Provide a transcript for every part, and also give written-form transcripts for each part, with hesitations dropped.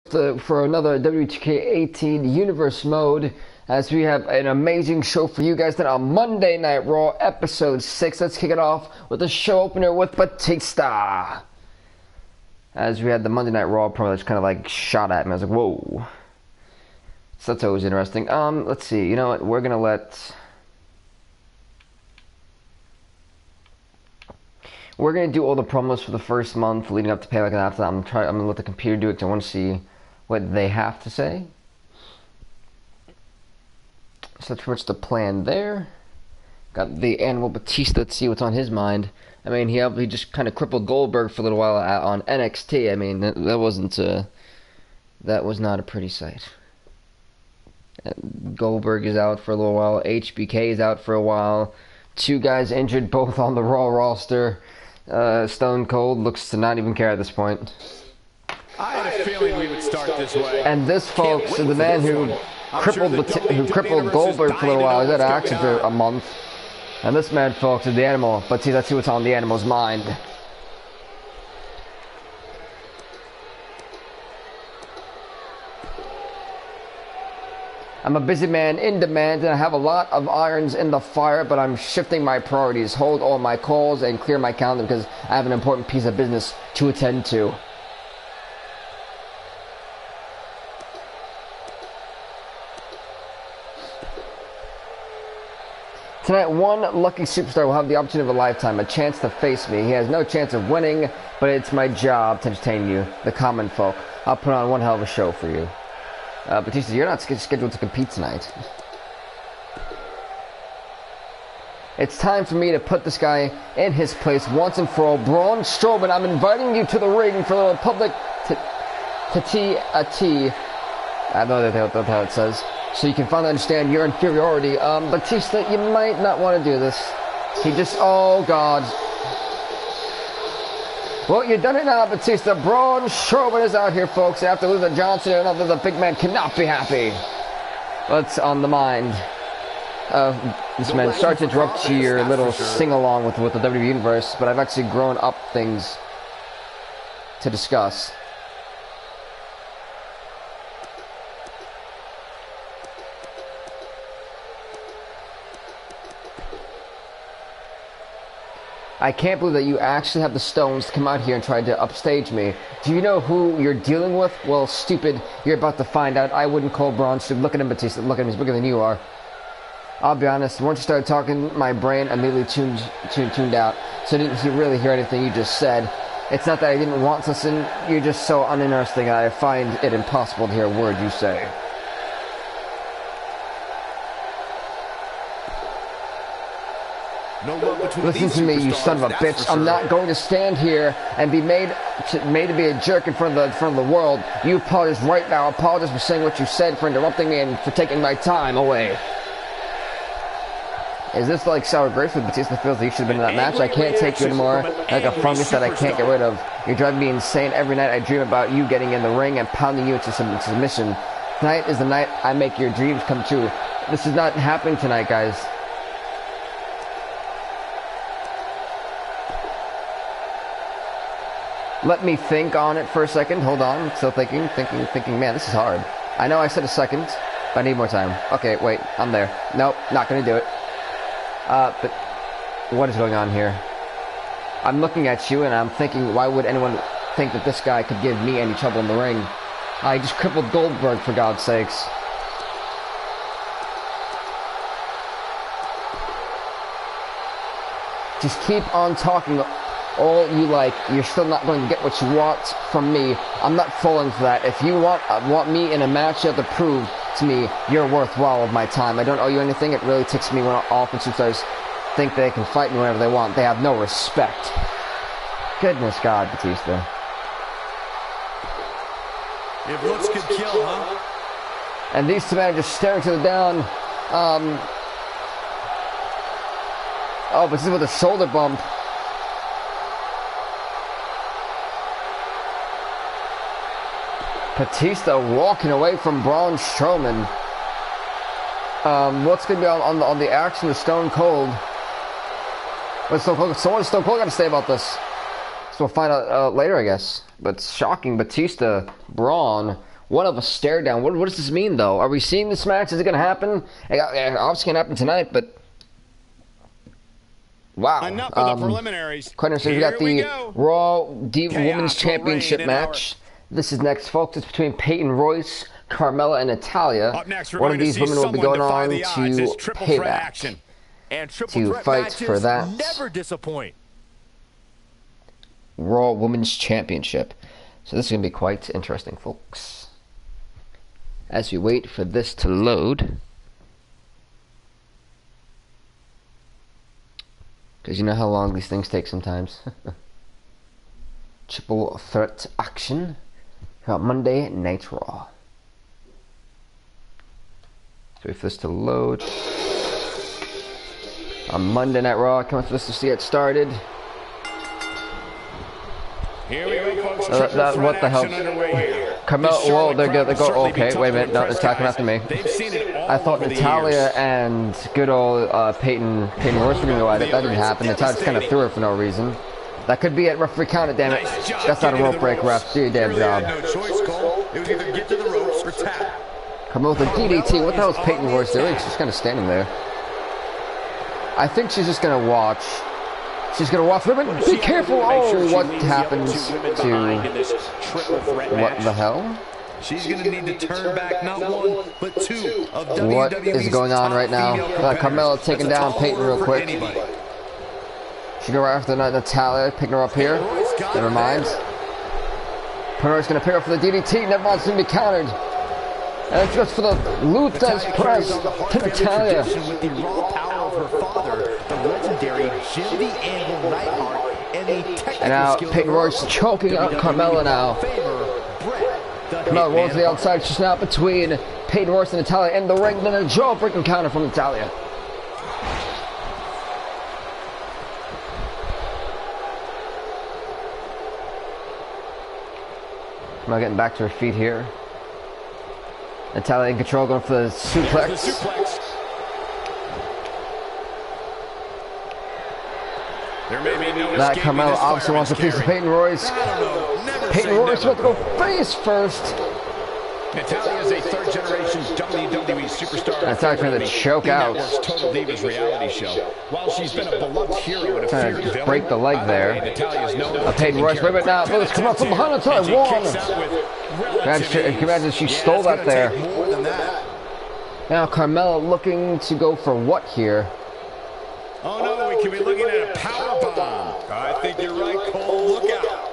For another WWE 2K18 Universe mode, as we have an amazing show for you guys tonight on Monday Night Raw, Episode 6. Let's kick it off with the show opener with Batista. As we had the Monday Night Raw promo that's kind of like shot at me. I was like, whoa. So that's always interesting. Let's see. You know what? We're going to let... We're going to do all the promos for the first month leading up to payback, and after that I'm going to let the computer do it because I want to see what they have to say. So that's pretty much the plan there. Got the Animal Batista. Let's see what's on his mind. I mean, he just kind of crippled Goldberg for a little while on NXT. I mean, that was not a pretty sight. Goldberg is out for a little while. HBK is out for a while. Two guys injured, both on the Raw roster. Stone Cold looks to not even care at this point. I had a feeling we would start this way. And this, folks, is the man who crippled Goldberg for a little while. He's had action for a month. And this man, folks, is the Animal. But see, let's see what's on the Animal's mind. I'm a busy man in demand, and I have a lot of irons in the fire, but I'm shifting my priorities. Hold all my calls and clear my calendar because I have an important piece of business to attend to. Tonight, one lucky superstar will have the opportunity of a lifetime, a chance to face me. He has no chance of winning, but it's my job to entertain you, the common folk. I'll put on one hell of a show for you. Batista, you're not scheduled to compete tonight. It's time for me to put this guy in his place once and for all. Braun Strowman, I'm inviting you to the ring for the public tea. I know that's how it says. So you can finally understand your inferiority. Batista, you might not want to do this. Oh God. Well, you've done it now, Batista. Braun Strowman is out here, folks. After losing to Johnson, another the big man cannot be happy. What's on the mind of this man? Sorry to interrupt your little sing-along with the WWE Universe, but I've actually grown up things to discuss. I can't believe that you actually have the stones to come out here and try to upstage me. Do you know who you're dealing with? Well, stupid, you're about to find out. I wouldn't call Braun stupid. Look at him, Batista. Look at him. He's bigger than you are. I'll be honest. Once you started talking, my brain immediately tuned out. So I didn't really hear anything you just said. It's not that I didn't want to listen. You're just so uninteresting that I find it impossible to hear a word you say. Listen to me, you son of a bitch. I'm not going to stand here and be made to be a jerk in front of the world. You apologize right now. Apologize for saying what you said, for interrupting me, and for taking my time away. Is this like sour grapes with Batista? Feels like you should have been in that match. I can't take you anymore. Like a fungus that I can't get rid of. You're driving me insane. Every night I dream about you getting in the ring and pounding you into submission. Tonight is the night I make your dreams come true. This is not happening tonight, guys. Let me think on it for a second. Hold on. Still thinking. Man, this is hard. I know I said a second, but I need more time. Okay, wait. I'm there. Nope, not going to do it. But what is going on here? I'm looking at you and I'm thinking, why would anyone think that this guy could give me any trouble in the ring? I just crippled Goldberg, for God's sakes. Just keep on talking all you like. You're still not going to get what you want from me. I'm not falling for that. If you want me in a match, you have to prove to me you're worthwhile of my time. I don't owe you anything. It really ticks me when offense superstars think they can fight me whenever they want. They have no respect. Goodness God, Batista. If looks could kill, huh? And these two men are just staring to the down. Oh, but this is with a shoulder bump. Batista walking away from Braun Strowman. What's going to be on the action of Stone Cold? What's Stone Cold got to say about this? So we'll find out later, I guess. But shocking, Batista, Braun. One of a stare down. What does this mean, though? Are we seeing this match? Is it going to happen? Obviously going to happen tonight, but... Wow. Enough of the preliminaries. Quite interesting. We got the Raw Women's Championship match. This is next, folks. It's between Peyton Royce, Carmella, and Natalya. One of these women will be going on to Payback to fight for that never disappoint. Raw Women's Championship. So this is going to be quite interesting, folks. As we wait for this to load. Because you know how long these things take sometimes. Triple threat action here on Monday Night Raw. So wait for this to load. On Monday Night Raw, I can't wait for this to see it started. Here we go, folks. What the hell? Carmella, whoa, they're good. They go, okay, wait a minute. No, it's attacking after me. I thought Natalya and good old Peyton Royce were going to go at it. That didn't happen. Natalya just kind of threw her for no reason. That could be it. Referee count it, damn it. That's not a rope break, ref. Do your damn job. Carmella with a DDT. What the hell is Peyton Royce doing? She's kind of standing there. I think she's just going to watch. She's going to watch women. Be careful. Oh, what happens to... What the hell? She's going to need to turn back not one, but two of WWE's What is going on right now? Carmella taking down Peyton real quick. She go right after Natalya, picking her up here. Never mind. Peyton's going to pick her up for the DDT. Never mind, it's going to be countered. And it's just for the Luther's press to Natalya. With the raw power of her father, the legendary Jim the Anvil Neidhart, and now Peyton Royce choking out Carmella now. Carmella rolls to the outside. She's now between Peyton Royce and Natalya in the ring. Then a jaw-breaking counter from Natalya. Carmella getting back to her feet here. Natalya in control, going for the suplex. That Carmella obviously wants a piece of Peyton Royce. Peyton Royce about to go face first. Natalya is a third-generation WWE superstar. Natalya trying to choke out. Total Divas reality show. While she's been a beloved hero and a trying to just break the leg there. Peyton Royce, wait a minute now. Let's come up from behind Natalya. One. Can you imagine she stole that there? Now Carmella looking to go for what here? Oh no, we could be looking at a power bomb. I think you're right, Cole. Look out.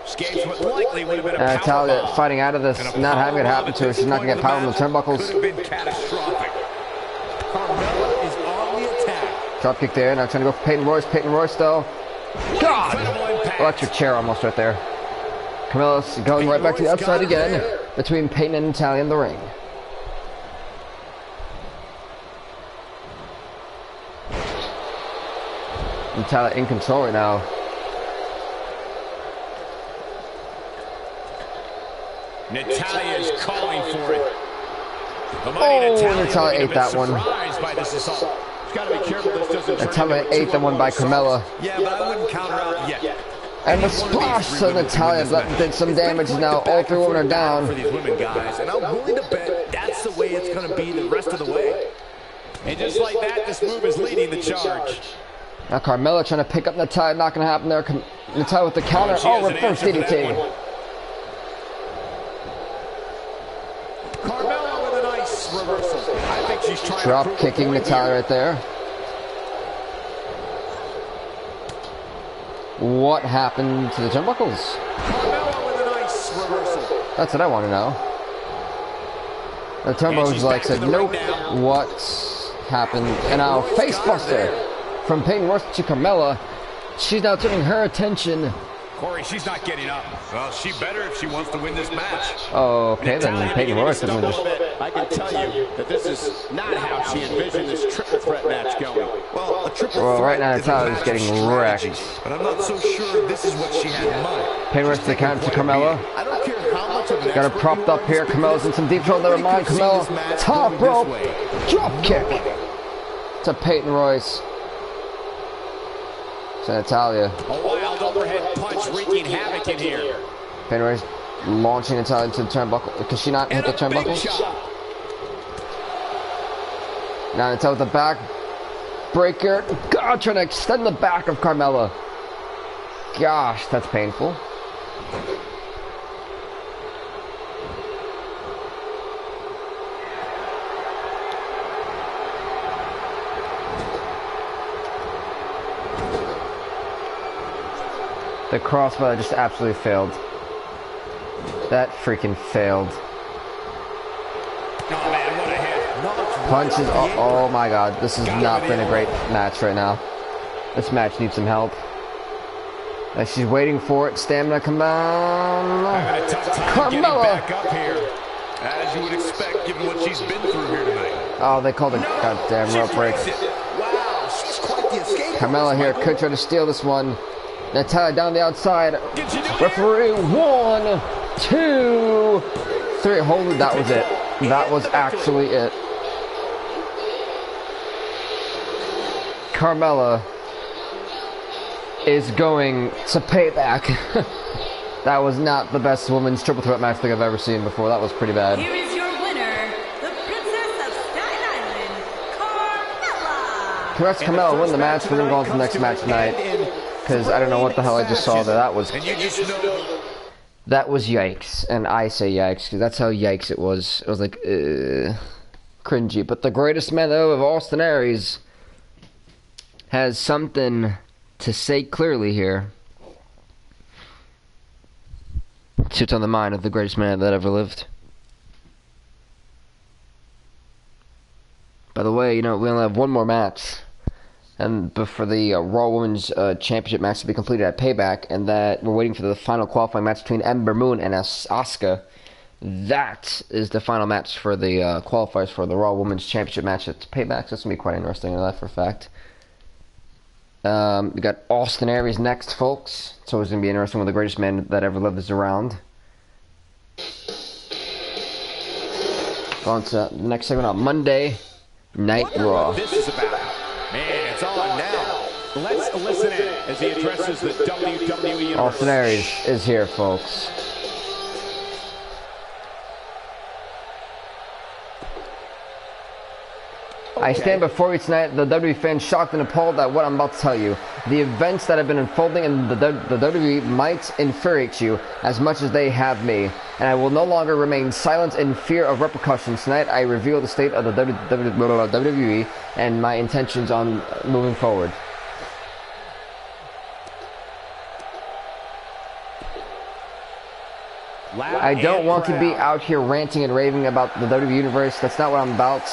Skates what likely would have been a power Natalya bomb. fighting out of this, not having it happen to her. She's not going to get power on the turnbuckles. Could have been catastrophic. Carmella is on the attack. Drop kick there. Now trying to go for Peyton Royce. Peyton Royce though. God! Electric chair almost right there. Carmella's going right back to the outside again between Peyton and Natalya in the ring. Natalya in control right now. Natalya is calling for it. Oh, Natalya ate that one. Natalya ate the one by Carmella. Yeah, but I wouldn't count her out yet. And the splash to Natalya did some damage. Now all three women are down. For these women, guys, and I'm willing to bet that's the way it's going to be the rest of the way. And just like that, this move is leading the charge. Now Carmella trying to pick up Natalya. Not going to happen there. Natalya with the counter. Oh, reverse DDT. Carmella with a nice reversal. I think she's trying Drop to kicking Natalya right there. What happened to the turnbuckles? Carmella with a nice reversal. That's what I want to know. The turnbuckles like said, nope. What happened? And now facebuster from Peyton Royce to Carmella. She's now turning her attention. Corey, she's not getting up. Well, she better if she wants to win this match. Oh, okay, then Peyton Royce is just... I can tell you that this is not how she envisioned this triple threat match going. Well, a triple Well, threat right now Natalya's getting wrecked. but I'm not so sure this is what she had in mind. Peyton Royce to the counter to Carmella. I don't care how much of an Got her propped up here. Carmella's in some deep trouble. Never mind. Carmella, top rope, drop kick to Peyton Royce. To Natalya. A wild overhead punch wreaking havoc in here. Peyton Royce launching Natalia into the turnbuckle. Can she not hit the turnbuckles? Now Natalia with the back breaker. God, trying to extend the back of Carmella. Gosh, that's painful. The crossbar just absolutely failed. That freaking failed. Oh man, what a hit. Punches, oh my god, this has not been a great match right now. This match needs some help. As she's waiting for it, stamina, come on. Carmella! Back up here, as you would expect, given what she's been through here tonight. Oh, they called a goddamn rope break. Wow, she's quite the escape. Carmella here could try to steal this one. Natalia down the outside. Referee, 1, 2, 3. Holy, that was it. That was actually it. Carmella is going to pay back. That was not the best women's triple threat match thing I've ever seen before. That was pretty bad. Here is your winner, the Princess of Staten Island, Carmella. Congrats, Carmella win the match. We're going to go on to the next match tonight. Because I don't know what the hell I just saw there. That was yikes. And I say yikes because that's how yikes it was. It was like, cringy. But the greatest man though of Austin Aries has something to say clearly here. Sits on the mind of the greatest man that ever lived. By the way, you know, we only have one more match. And for the Raw Women's Championship match to be completed at Payback, and that we're waiting for the final qualifying match between Ember Moon and Asuka. That is the final match for the qualifiers for the Raw Women's Championship match at Payback. So that's going to be quite interesting, I know that for a fact. We got Austin Aries next, folks. It's always going to be interesting when the greatest man that ever lived is around. On to the next segment on Monday Night Raw. This is about. Man, it's on now. Let's listen in as he addresses the WWE Universe. Austin Aries is here, folks. I stand before you tonight, the WWE fans, shocked and appalled at what I'm about to tell you. The events that have been unfolding in the WWE might infuriate you as much as they have me, and I will no longer remain silent in fear of repercussions. Tonight, I reveal the state of the WWE and my intentions on moving forward. I don't want to be out here ranting and raving about the WWE Universe. That's not what I'm about.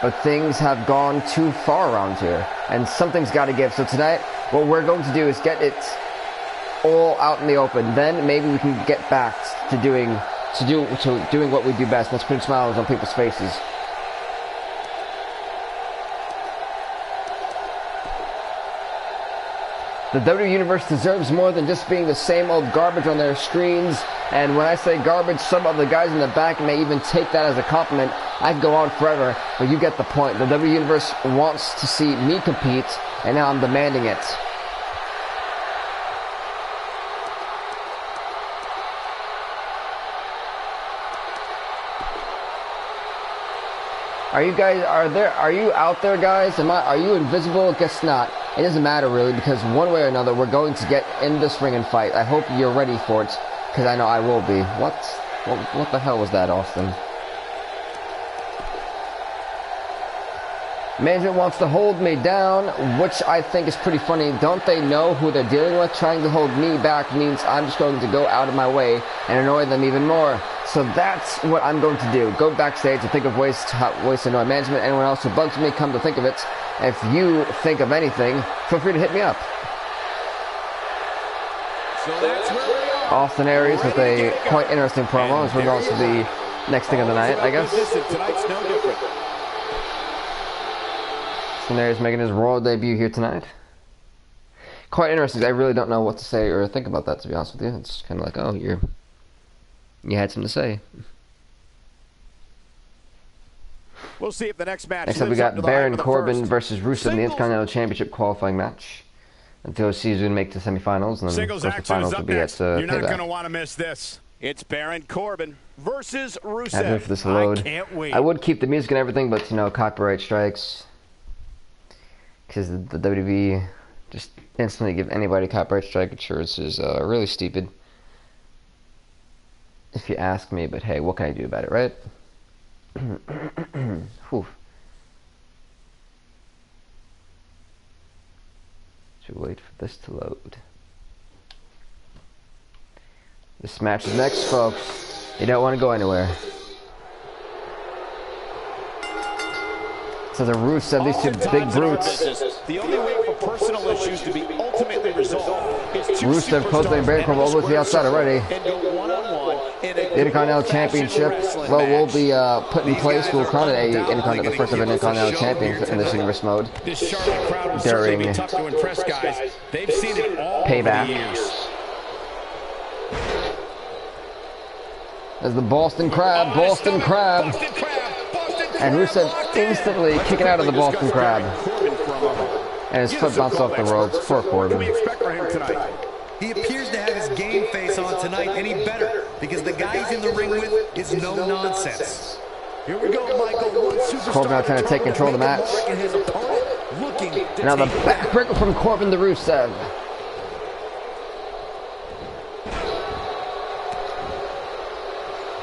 But things have gone too far around here, and something's got to give. So tonight, what we're going to do is get it all out in the open. Then maybe we can get back to doing what we do best. That's putting smiles on people's faces. The WWE Universe deserves more than just being the same old garbage on their screens. And when I say garbage, some of the guys in the back may even take that as a compliment. I could go on forever, but you get the point. The WWE Universe wants to see me compete, and now I'm demanding it. Are you out there, guys? Are you invisible? Guess not. It doesn't matter really, because one way or another, we're going to get in this ring and fight. I hope you're ready for it, because I know I will be. What the hell was that, Austin? Management wants to hold me down, which I think is pretty funny. Don't they know who they're dealing with? Trying to hold me back means I'm just going to go out of my way and annoy them even more. So that's what I'm going to do. Go backstage and think of ways to annoy management. Anyone else who bugs me, come to think of it. If you think of anything, feel free to hit me up. So that's where we are. Austin Aries with a quite interesting promo as we're going to the next thing of the night, I guess. Tonight's no different. Austin Aries making his Raw debut here tonight. Quite interesting. I really don't know what to say or think about that, to be honest with you. It's kind of like, oh, you had something to say. We'll see if the next match. Next up, we got Baron Corbin versus Rusev in the Intercontinental Championship qualifying match. Until he's going to make the semifinals, and then of course, the finals will be at You're not going to Payback. want to miss this. It's Baron Corbin versus Rusev. I wait for this to load. I can't wait. I would keep the music and everything, but you know, copyright strikes. Because the WWE just instantly give anybody copyright strike insurance is really stupid. If you ask me, but hey, what can I do about it, right? Whew. Should wait for this to load. This match is next, folks. You don't want to go anywhere. So the Rusev, these two big brutes. The only way for personal issues to be ultimately resolved is two Rusev closing Baron Corbin over to the outside already. and go one-on-one in a Intercontinental Championship. Well, will be put in place. We'll crown it the first ever Intercontinental Champion in this universe mode. This Charlotte crowd will During certainly be tough to impress, guys. They've seen it all Payback. over the years. As the Boston Crab, Boston Crab. And Rusev instantly kicking out of the Boston Crab. And his foot bounced off the ropes. Poor Corbin. What do we expect for him tonight? He appears to have his game face on tonight, and he better, because the guy he's in the ring with is no nonsense. Here we go, Michael. One superstar Corbin now trying to take control of the match. and his opponent looking to Now the take backbreaker from Corbin to Rusev.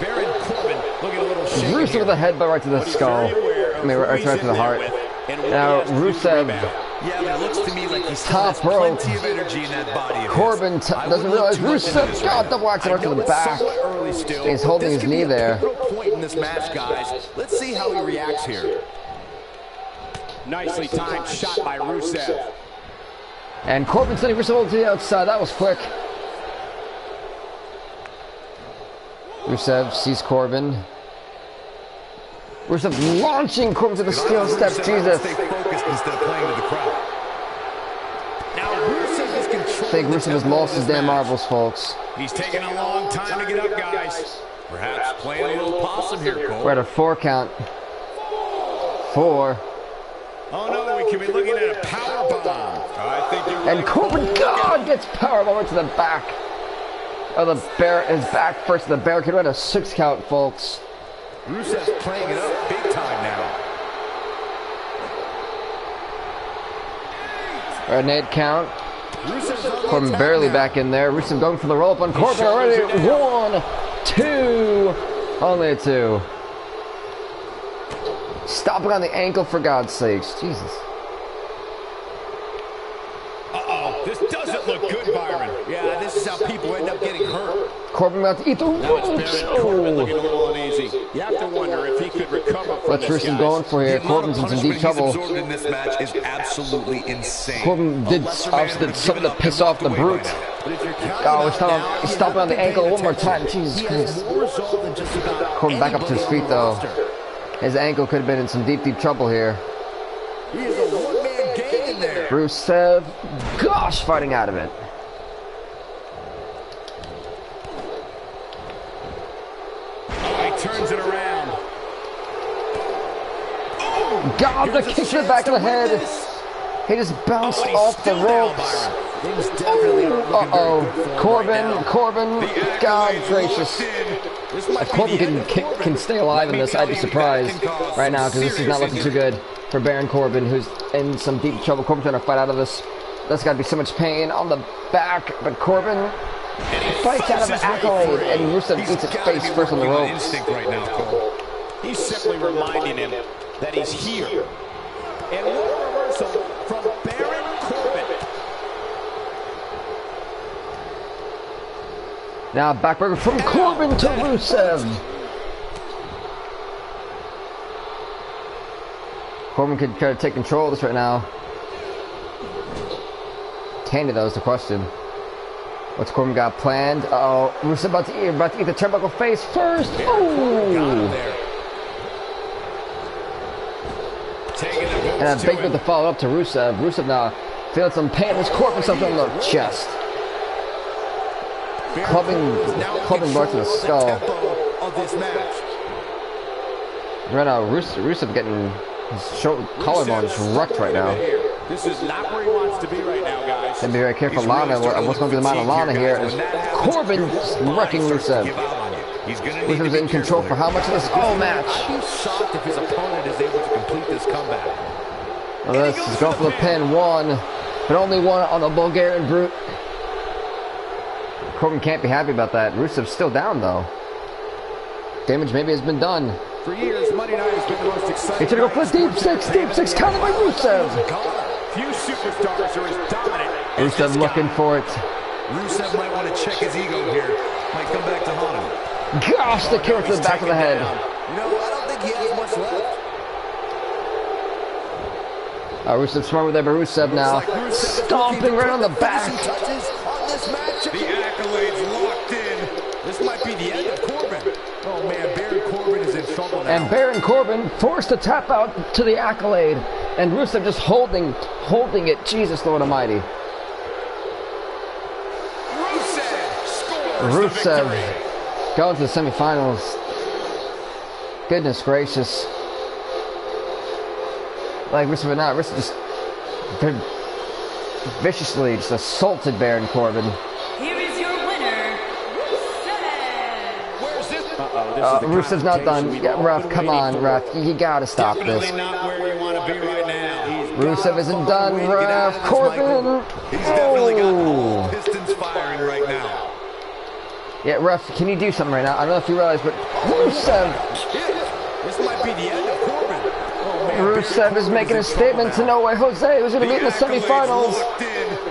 Baron Corbin looking a little shaky Rusev here. with a headbutt right to the But he's skull. very aware of I mean, who right he's to in the there heart. with and what Now he has to do to Rusev, rebound. Yeah, but it looks to me like he still Top has rope. plenty of energy in that body of his. Corbin I doesn't wouldn't realize look too much into Rusev this got right double axe now. right to I the know it's back. somewhat early still. He's holding This his could be knee a there. pivotal point in this match, guys. Let's see how he reacts here. Nicely timed shot by Rusev. And Corbin sending Rusev over to the outside. That was quick. Rusev sees Corbin. Rusev launching Corbin to the steel step. Jesus. Stay focused instead of playing to the crowd. Now Rusev is I controlling think Rusev has lost his damn marbles, folks. He's taking a long time to get up, guys. Perhaps playing a little possum here, Cole. We're at a 4 count. 4. Oh no, we could be looking at a power bomb. I think you're And right. Corbin, God, gets powerbomb to the back. Oh, his back first to the barricade. We're at a 6 count, folks. Rusev's playing it up big time now. We're at an 8 count. Rusev's on the Corbin attack barely now. back in there. Rusev going for the roll up on Corbin already. 1, 2. Only a 2. Stopping on the ankle, for God's sakes. Jesus. Uh-oh, this doesn't look good, Byron. Yeah, this is how people end up getting hurt. Corbin about to eat the Now it's ropes. Baron Corbin looking a Oh. little uneasy. You have to wonder if he could recover from What's this, Rusev guys. going for here? The amount Corbin's of in some deep punishment he's trouble. absorbed in this match is absolutely insane. Corbin did obviously did something to piss off the brute. But if you're counting Oh, out now, he's you stomping have on the to pay ankle one more attention. time. Jesus He has Christ. more resolve than just about Corbin back up to his anybody feet, on though. the roster. His ankle could have been in some deep trouble here. He is a one-man gang in there. Rusev, gosh, fighting out of it. Oh, he turns it around. God, the kick to the back of the head. He just bounced Oh, off the still down, ropes. Byron. Things definitely aren't looking very good for him right now. Corbin, God gracious. This might If be Corbin the end can, of Corbin. can stay alive in this, I'd be surprised right now, because this is not serious looking too good for Baron Corbin, who's in some deep trouble. Corbin trying to fight out of this. That's got to be so much pain on the back, but Corbin fights out of the accolade, and Rusev eats his face first on the ropes. Instinct right now, Cole. He's simply reminding him that he's here. And what a reversal from Baron Corbin. Now backbreaker from Corbin to Rusev. Corbin could try to take control of this right now. Can he, though, is the question. What's Corbin got planned? Uh-oh, Rusev about to eat the turnbuckle face first. Ooh! And a big with the follow up to Rusev. Rusev now feeling some pain. There's Corbin something on the chest. Clubbing right to the skull. Of this match. Right now, Rusev getting his collarbone just wrecked right now. This is not where he wants to be right now, guys. And be very careful, Lana. What's going to do to Lana here is Corbin wrecking Rusev. Rusev's in control for how much of this match? I'd be shocked if his opponent is able to complete this comeback. Well, this is going for the pin. One, but only one on the Bulgarian Brute. Corbin can't be happy about that. Rusev's still down, though. Damage maybe has been done. For years, Monday night has been the most exciting. He's going to go for deep six, counted by Rusev. Few superstars are as dominant as Rusev looking for it. Rusev might want to check his ego here. Might come back to haunt him. Gosh, the kick to the back of the head. You know, I don't think he has much left. Rusev smart there, but Rusev now stomping right on the back. The accolades locked in. This might be the end of Corbin. Oh man, Baron Corbin is in trouble now. And Baron Corbin forced to tap out to the accolade. And Rusev just holding it. Jesus Lord Almighty. Rusev going to the semifinals. Goodness gracious. Like Rusev or not, Rusev just viciously just assaulted Baron Corbin. Here is your winner, Rusev. Where's this? Rusev's not done. Yeah, ref, come on, ref. You gotta stop this. Definitely not where you want to be right now. Rusev isn't done, ref. Corbin. He's definitely got all pistons firing right now. Yeah, ref, can you do something right now? I don't know if you realize, but Rusev. This might be the end of Corbin. Oh, man, Rusev is making a statement to No Way Jose, who's going to be in the semifinals.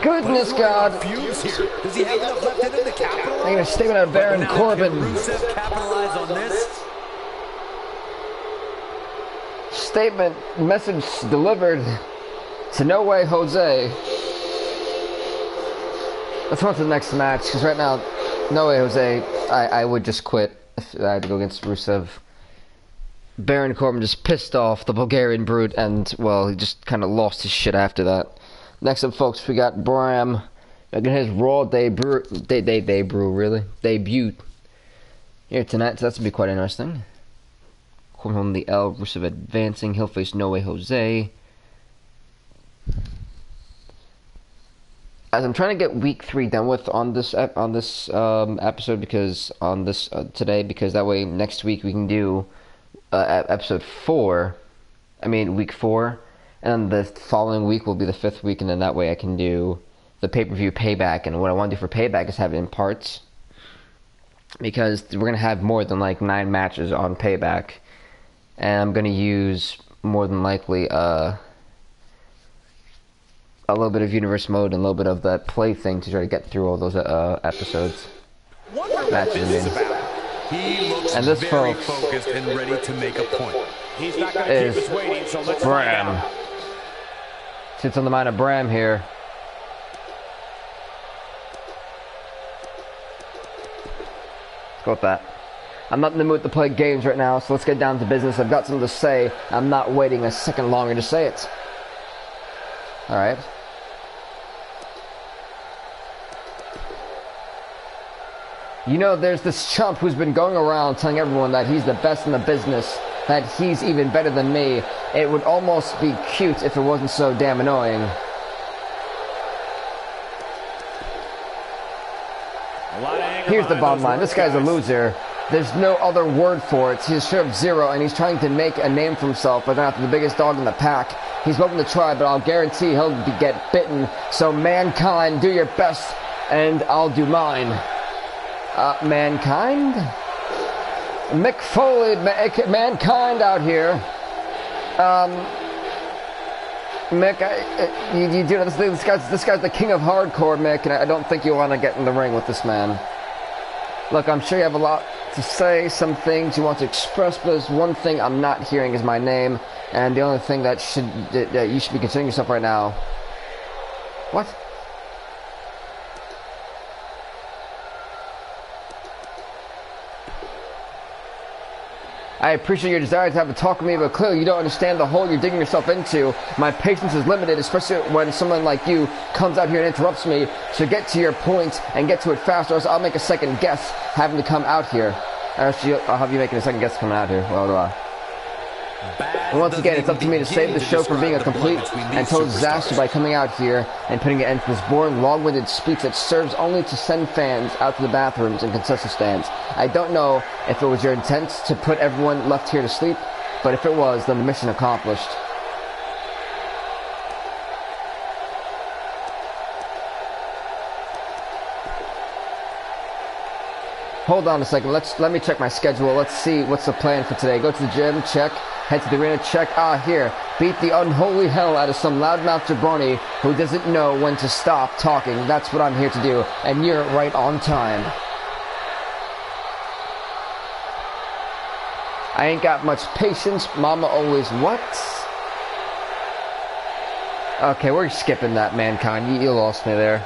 Goodness God. Does he have enough left in him to capitalize? Making a statement out of Baron Corbin. Rusev capitalize on this? Statement, message delivered to No Way Jose. Let's go on to the next match, because right now, No Way Jose, I would just quit if I had to go against Rusev. Baron Corbin just pissed off the Bulgarian Brute, and, well, he just kind of lost his shit after that. Next up, folks, we got Bram making his Raw debut here tonight, so that's going to be quite interesting. Corbin on the L, Rusev advancing, he'll face No Way Jose. As I'm trying to get week 3 done with on this episode, because on this today, because that way next week we can do episode 4. I mean week 4, and the following week will be the 5th week, and then that way I can do the pay-per-view Payback. And what I want to do for Payback is have it in parts, because we're gonna have more than like 9 matches on Payback, and I'm gonna use more than likely a little bit of universe mode and a little bit of that play thing to try to get through all those episodes. Matches, He looks and this, very folks, focused and ready to make a point. He's not going to keep us waiting, so let's find Bram. out. Sits on the mind of Bram here. Let's go with that. I'm not in the mood to play games right now, so let's get down to business. I've got something to say. I'm not waiting a second longer to say it. Alright. You know, there's this chump who's been going around telling everyone that he's the best in the business, that he's even better than me. It would almost be cute if it wasn't so damn annoying. Here's the bottom line. This guy's a loser. There's no other word for it. He's sure of zero, and he's trying to make a name for himself, but not the biggest dog in the pack. He's welcome to try, but I'll guarantee he'll get bitten. So, Mankind, do your best, and I'll do mine. Mankind? Mick Foley, Mankind out here. Mick, you do know this guy's the king of hardcore, Mick, and I don't think you want to get in the ring with this man. Look, I'm sure you have a lot to say, some things you want to express, but there's one thing I'm not hearing is my name, and the only thing that you should be considering yourself right now. What? I appreciate your desire to have a talk with me, but clearly you don't understand the hole you're digging yourself into. My patience is limited, especially when someone like you comes out here and interrupts me. So get to your point and get to it fast, or else I'll make a second guess having to come out here. I'll have you making a second guess coming out here. Well, do I? And once again, it's up to me to save the show from being a complete and total disaster by coming out here and putting an end to this boring, long-winded speech that serves only to send fans out to the bathrooms and concession stands. I don't know if it was your intent to put everyone left here to sleep, but if it was, then the mission accomplished. Hold on a second. Let me check my schedule. Let's see what's the plan for today. Go to the gym, check. Head to the arena, check. Here. Beat the unholy hell out of some loudmouth jabroni who doesn't know when to stop talking. That's what I'm here to do, and you're right on time. I ain't got much patience. Mama always what? Okay, we're skipping that, Mankind. You lost me there.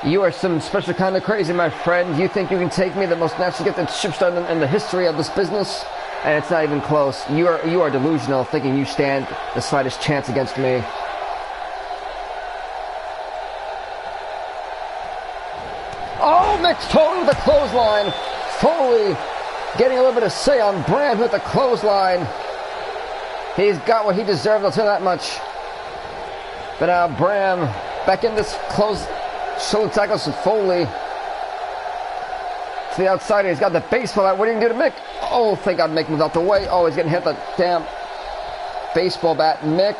You are some special kind of crazy, my friend. You think you can take me, the most naturally gifted superstar in the history of this business? And it's not even close. You are delusional, thinking you stand the slightest chance against me. Oh, Mick Foley with the clothesline. Foley getting a little bit of say on Bram with the clothesline. He's got what he deserved, I'll tell you that much. But now Bram back in this close. Shoulder tackles to Foley. To the outside, he's got the baseball bat. What are you going to do to Mick? Oh, thank God Mick moved out the way. Oh, he's getting hit with the damn baseball bat. Mick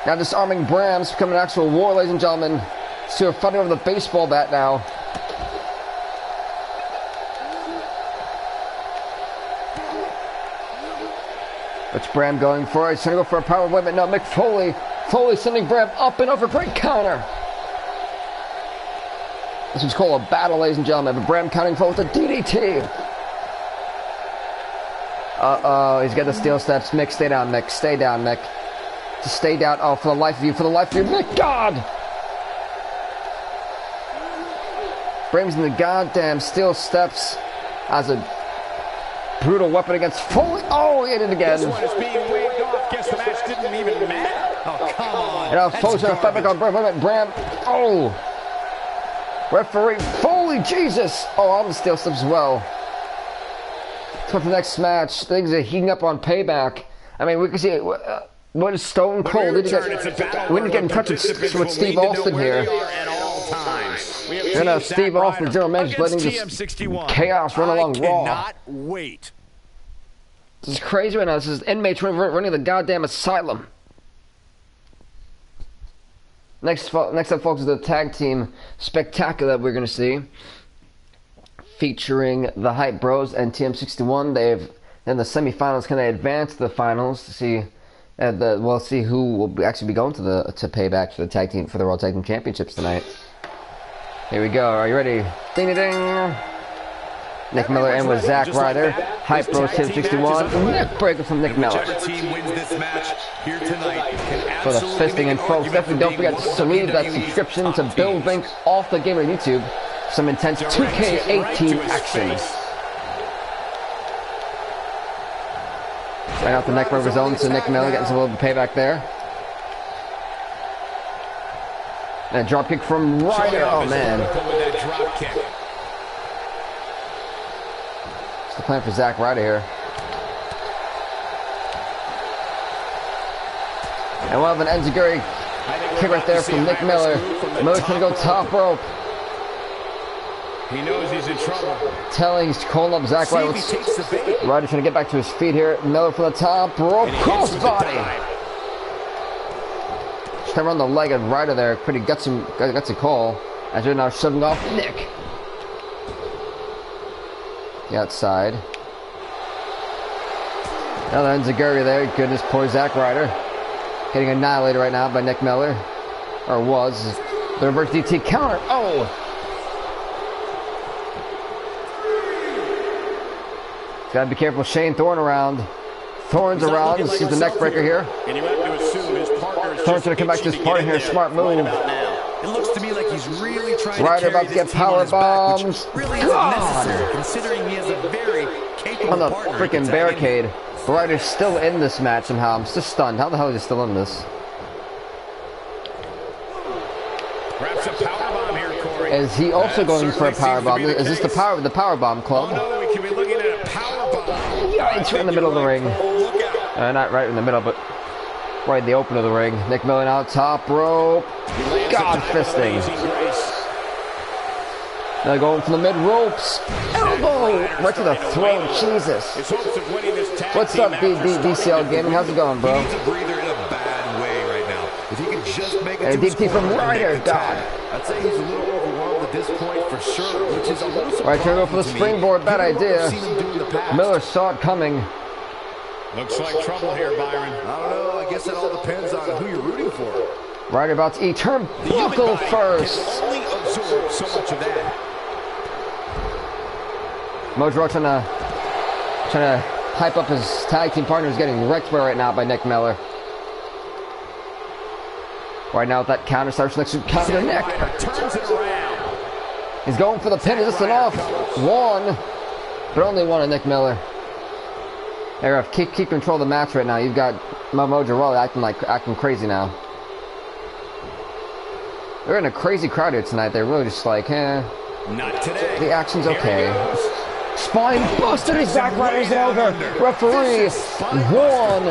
now disarming Bram. It's becoming an actual war, ladies and gentlemen. So we're fighting over the baseball bat now. What's Bram going for? He's trying to go for a power whip, but no, Mick Foley. Foley sending Bram up and over. Great counter. This is called a battle, ladies and gentlemen. But Bram counting forward with a DDT. Uh-oh, he's got the steel steps. Mick, stay down, Mick. Stay down, Mick. Just stay down. Oh, for the life of you, Mick. God! Bram's in the goddamn steel steps as a brutal weapon against Foley. Oh, he hit it again. This one is being waved off. Guess the match didn't even matter. Oh, come on. And now Foley's trying to fight back on Bram. Bram. Oh! Referee Foley, Jesus! Oh, all the steel steps as well. So for the next match, things are heating up on Payback. I mean, we can see what is Stone Cold. We didn't get in touch with Steve Austin here. And Steve Austin, general manager, letting this chaos run along Raw. Cannot wait. This is crazy right now. This is inmates running the goddamn asylum. Next up, folks, is the tag team spectacular that we're going to see, featuring the Hype Bros and TM61. They've in the semifinals. Can they advance to the finals to see? We'll see who will actually be going to Payback for the tag team for the World Tag Team Championships tonight. Here we go. Are you ready? Ding ding ding. Nick Miller in with Zack Ryder. Hype Bros TM61. Neck breaker from Nick Miller. Team wins this match here tonight For the fisting, and folks, definitely don't forget to leave that subscription to Bill Vink off the Gamer YouTube. Some intense 2K18 action. Right out the neck rubber zone to Nick Miller, getting some little payback there. And a drop kick from Ryder. Oh man. What's the plan for Zack Ryder here? And we'll have an enziguri kick right there from Nick Miller. Miller's trying to go top rope. He knows he's in trouble. He's calling up Zack Ryder. Ryder trying to get back to his feet here. Miller from the top rope. Crossbody. Just trying to run the leg of Ryder there. Pretty gutsy call. As they're now shoving off Nick. The outside. Another enziguri there. Goodness, poor Zack Ryder. Getting annihilated right now by Nick Miller. Or was. The reverse DT counter. Oh! Gotta be careful. Shane Thorne around. Thorne's around. This is the neck breaker here. Thorne's gonna come back to his partner here. Smart move. It looks to me like he's really trying Ryder about to get power bombs. God! Considering he has a very capable on the partner. freaking barricade. Ryder's still in this match somehow. I'm just stunned. How the hell is he still in this? Wraps a power bomb here, Corey. Is he also going for a power bomb? Is this the power bomb club? Oh no, we could be looking at a power bomb. Yeah, it's right in the middle of the ring. Not right in the middle, but right in the open of the ring. Nick Miller out top rope. God fisting. Now going from the mid ropes. Elbow! Right to the throat. Jesus. What's up, DCL Gaming? How's it going, bro? He's a breather in a bad way right now. If he can just make it and DT from Ryder. God. I'd say he's a little overwhelmed at this point for sure, which is a little surprising. Right, trying to go for the springboard. Bad idea. Miller saw it coming. Looks like trouble here, Byron. I don't know. I guess it all depends on who you're rooting for. Ryder about to eat turnbuckle first. Only absorb so much of that. Mojo trying to hype up his tag team partner, who's getting wrecked right now by Nick Miller. Right now with that counter starts next to counter Nick. Turns it around. He's going for the pin. Is this enough? One, but only one on Nick Miller. Hey, ref, keep control of the match right now. You've got Mojo Rawley acting crazy now. They're in a crazy crowd here tonight. They're really just like, Not today. the action's okay. Spine busted. His back rider's over. Referee won,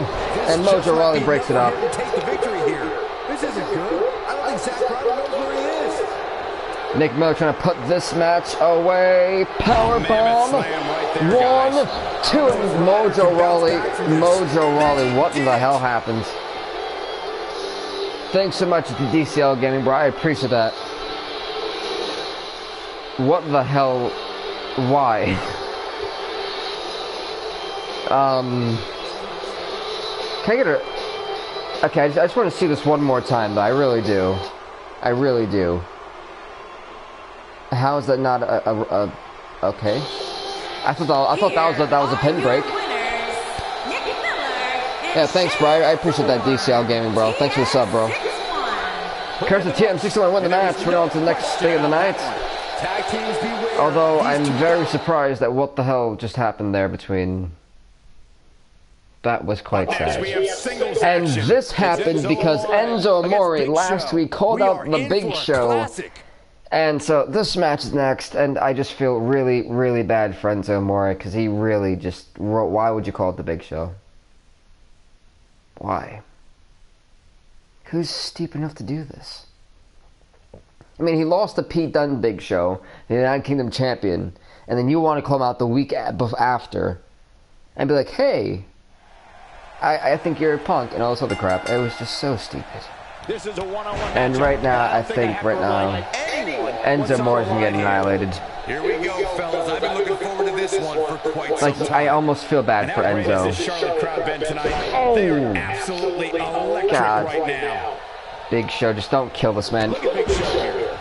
and Mojo Rawley breaks it up. Take the victory here. This isn't good. I don't think Zack Ryder knows where he is. Nick Miller trying to put this match away. Power bomb. 1, 2, and Mojo Rawley. What in the hell happened? Thanks so much to DCL Gaming, bro. I appreciate that. What the hell? Why? Can I get a... Okay, I just want to see this one more time, though. I really do. How is that not a okay? I thought that was a pin break. Yeah, thanks, bro. I appreciate that, DCL Gaming, bro. Thanks for the sub, bro. Curse the TM61 win the match. We're on to the next thing of the night. Although I'm very surprised at what the hell just happened there between. That was quite sad. And this happened because Enzo Amore last week called out the Big Show. And so this match is next, and I just feel really, really bad for Enzo Amore because he really just wrote, why would you call it the Big Show? Why? Who's stupid enough to do this? I mean, he lost to Pete Dunne Big Show, the United Kingdom champion, and then you want to call him out the week after and be like, hey, I think you're a punk and all this other crap. It was just so stupid. This is a one-on-one and right now, I think Enzo Amore is going to get annihilated. Here we go, fellas. I've been looking forward to this one for quite some time. I almost feel bad for Enzo. Oh, they're absolutely electric God. right now. Big Show, just don't kill this man. Look at Big Show here.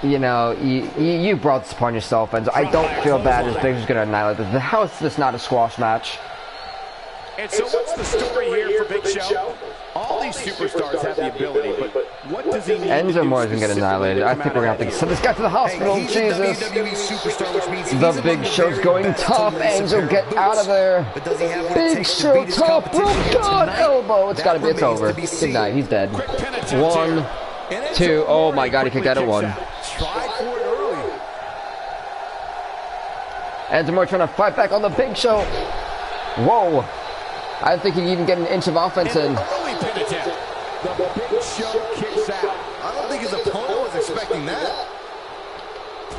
You know, you brought this upon yourself, Enzo. I don't feel bad as Big Show's going to annihilate this. How is this not a squash match? And so what's the story here for Big Show? All these superstars have the ability, but what does he need Enzo Amore is going to get annihilated. I think we're going to have to send this guy to the hospital. Hey, Jesus. The Big Show's going tough. Enzo, get out of there. Big Show top rope. God, elbow. It's got to be. It's over. Good night. He's dead. 1, 2. Oh my God, he kicked out at 1. Enzo Amore trying to fight back on the Big Show. Whoa. I didn't think he could even get an inch of offense in. The Big Show kicks out. I don't think his opponent was expecting that.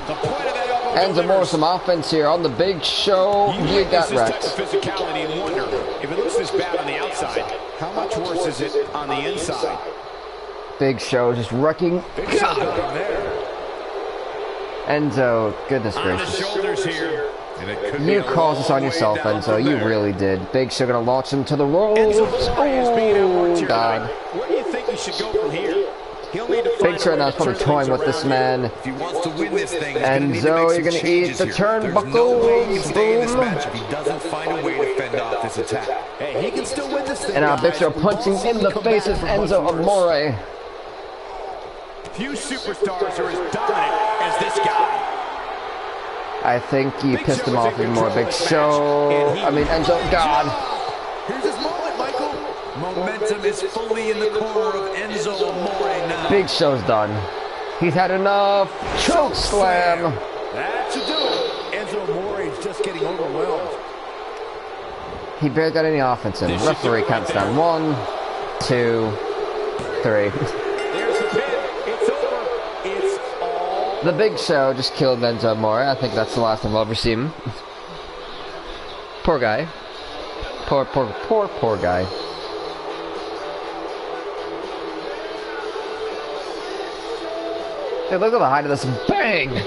The point of that elbow. Enzo Amore some offense here on the Big Show. You got wrecked. Physicality and wonder if it looks this bad on the outside, how much worse is it on the inside? Big Show just wrecking. God. Enzo, goodness gracious. Shoulders here. You caused this on yourself, Enzo. You really did. Big Show gonna launch him to the ropes. Oh, God. Where do you think he should go from here? Big Show now is probably toying with this man. If he wants to win this thing, Enzo, you're gonna eat the turnbuckles. Boom. If he doesn't find a way to fend off this attack. Hey, he can still win this thing. And now Big Show punching in the face of Enzo Amore. Few superstars are as dominant as this guy. I think you pissed him off even more. Big Show. I mean, Enzo. God. Here's his moment, Michael. Momentum is fully in the corner of Enzo Amore now. Big Show's done. He's had enough. Choke slam. That should do it. Enzo Amore's just getting overwhelmed. He barely got any offense in. Referee counts down. 1, 2, 3. There's the pin. It's over. It's all. The Big Show just killed Enzo Amore. I think that's the last time I'll ever see him. Poor guy. Poor guy. Hey, look at the height of this. Bang! Here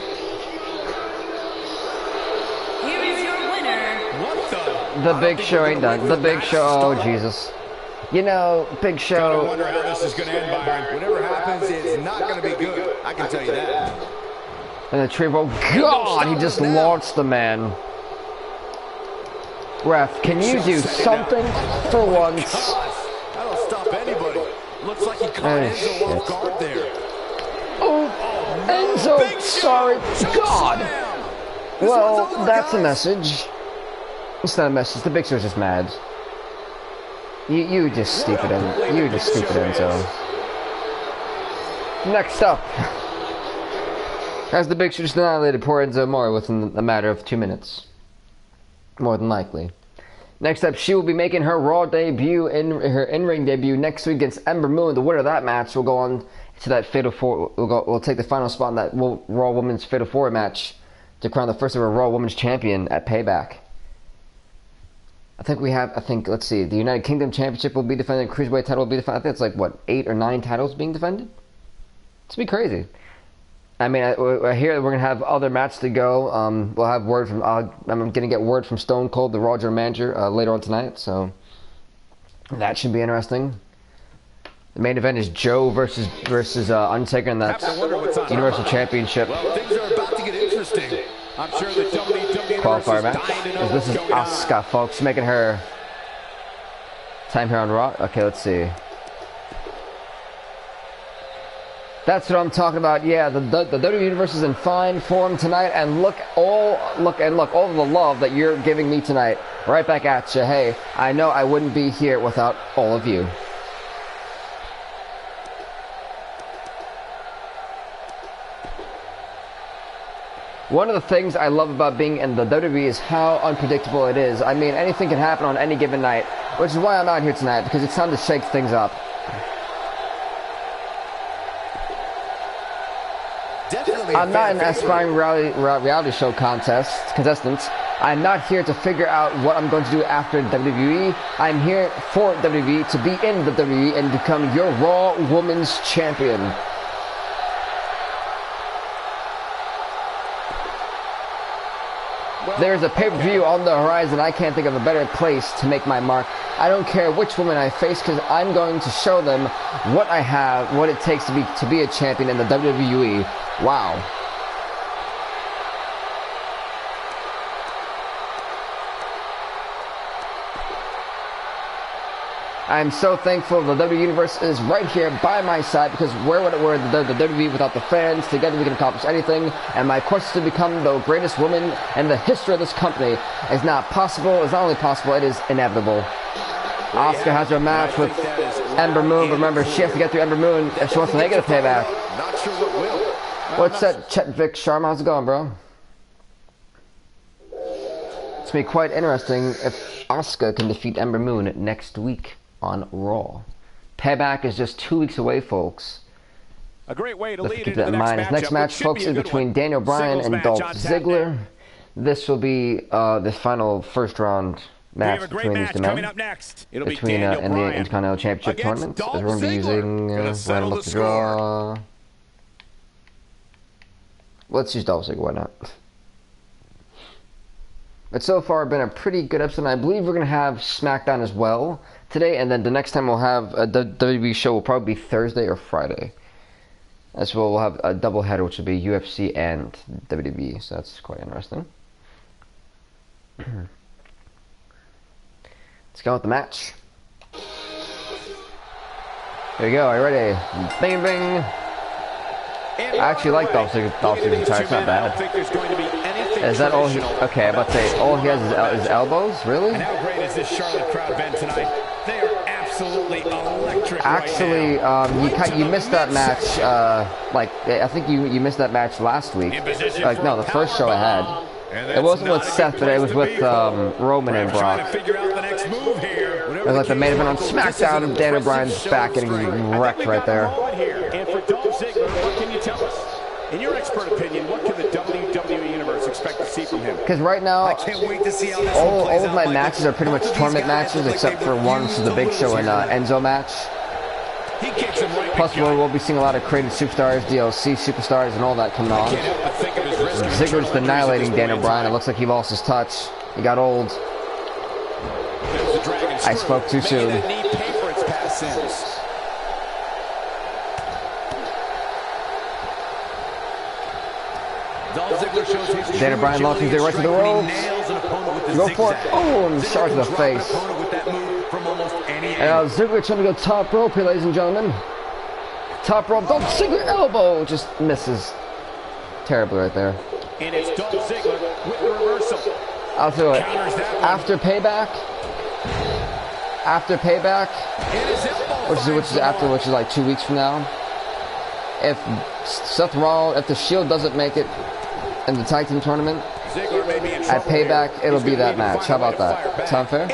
is your winner. What The Big Show ain't done. The Big Show, oh Jesus. You know, Big I Show. wonder how this is going to end, Byron. Whatever happens, it's not going to be good. I can tell you that. And the tree, oh God, he just launched the man. Ref, can you do something for once? Gosh, that'll stop anybody. Looks like he caught Enzo off guard there. Oh, Enzo, sorry, God. Well, that's a message. It's not a message. The Big Show's just mad. You just stupid, you just stupid, Enzo. Next up, as the Big Show just annihilated poor Enzo Amore within a matter of 2 minutes, more than likely. Next up, she will be making her Raw debut her in-ring debut next week against Ember Moon. The winner of that match will go on to that Fatal 4. Will take the final spot in that Raw Women's Fatal 4 match to crown the first ever Raw Women's Champion at Payback. Let's see, the United Kingdom Championship will be defended, Cruiserweight title will be defended. I think it's like, what, 8 or 9 titles being defended? It's be crazy. I mean, I hear we're going to have other matches to go. We'll have word from, I'm going to get word from Stone Cold, the Raw General Manager, later on tonight, so that should be interesting. The main event is Joe versus Undertaker, and that's Universal Championship. Well, things are about to get interesting. I'm sure the WWE Qualifier match. This is Asuka, folks, making her time here on Raw. Okay, let's see. That's what I'm talking about. Yeah, the WWE Universe is in fine form tonight, and look all of the love that you're giving me tonight. Right back at you. Hey, I know I wouldn't be here without all of you. One of the things I love about being in the WWE is how unpredictable it is. I mean, anything can happen on any given night, which is why I'm out here tonight, because it's time to shake things up. I'm not an aspiring reality show contestant. I'm not here to figure out what I'm going to do after WWE. I'm here for WWE, to be in the WWE and become your Raw Women's Champion. There's a pay-per-view on the horizon. I can't think of a better place to make my mark. I don't care which woman I face, because I'm going to show them what I have, what it takes to be a champion in the WWE. Wow. I'm so thankful the WWE Universe is right here by my side, because where would it were the WWE without the fans? Together we can accomplish anything, and my quest to become the greatest woman in the history of this company is not possible. It's not only possible, it is inevitable. Asuka has her match with Ember Moon, but remember, she has to get through Ember Moon if she wants to make it a payback. Not sure what will. What's that, Chet Vic Sharma? How's it going, bro? It's going to be quite interesting if Asuka can defeat Ember Moon next week on Raw. Payback is just 2 weeks away, folks. A great way to Let's lead keep into that the in mind. His next match, folks, is between Daniel Bryan and Dolph Ziggler. This will be the final first round match between these two men. In the Intercontinental Championship tournament, as we're going to be using random luck to draw. Let's use Dolph Ziggler, why not? But so far, been a pretty good episode, and I believe we're going to have SmackDown as well today, and then the next time we'll have a WWE show will probably be Thursday or Friday. As well, we'll have a double header, which will be UFC and WWE, so that's quite interesting. Let's go with the match. Here we go, are you ready? Bing, bing. I actually like Dolph Ziggler's attire, it's not bad. Is that all he... Okay, I'm about to say, all he has is his elbows? Really? And how great has this Charlotte crowd been tonight? They are absolutely absolutely electric. Actually, you missed that match. Like I think you missed that match last week. Like no, the first show I had. It wasn't with Seth, but it was with Roman and Brock. It was like the main event on SmackDown, and Daniel Bryan's back getting wrecked right there. And for Dolph Ziggler, what can you tell us? In your expert opinion, what can the WWE Universe expect to see from him? Because right now, all of my matches are pretty much tournament matches, except for one, which is the Big Show and Enzo match. Plus, we'll be seeing a lot of created superstars, DLC superstars, and all that coming on. Ziggler just annihilating Daniel Bryan. It looks like he lost his touch. He got old. I spoke too soon. Daniel Bryan launches it right to the ropes. Go for it. Oh, and shot to the face. And Ziggler trying to go top rope here, ladies and gentlemen. Top rope. Dolph Ziggler elbow just misses terribly right there. And it's Dolph Ziggler with the reversal. I'll do it. After payback, which is like 2 weeks from now. If Seth Rollins, if the Shield doesn't make it in the tag team tournament, at Payback, it'll be that match. How about that? Sound fair?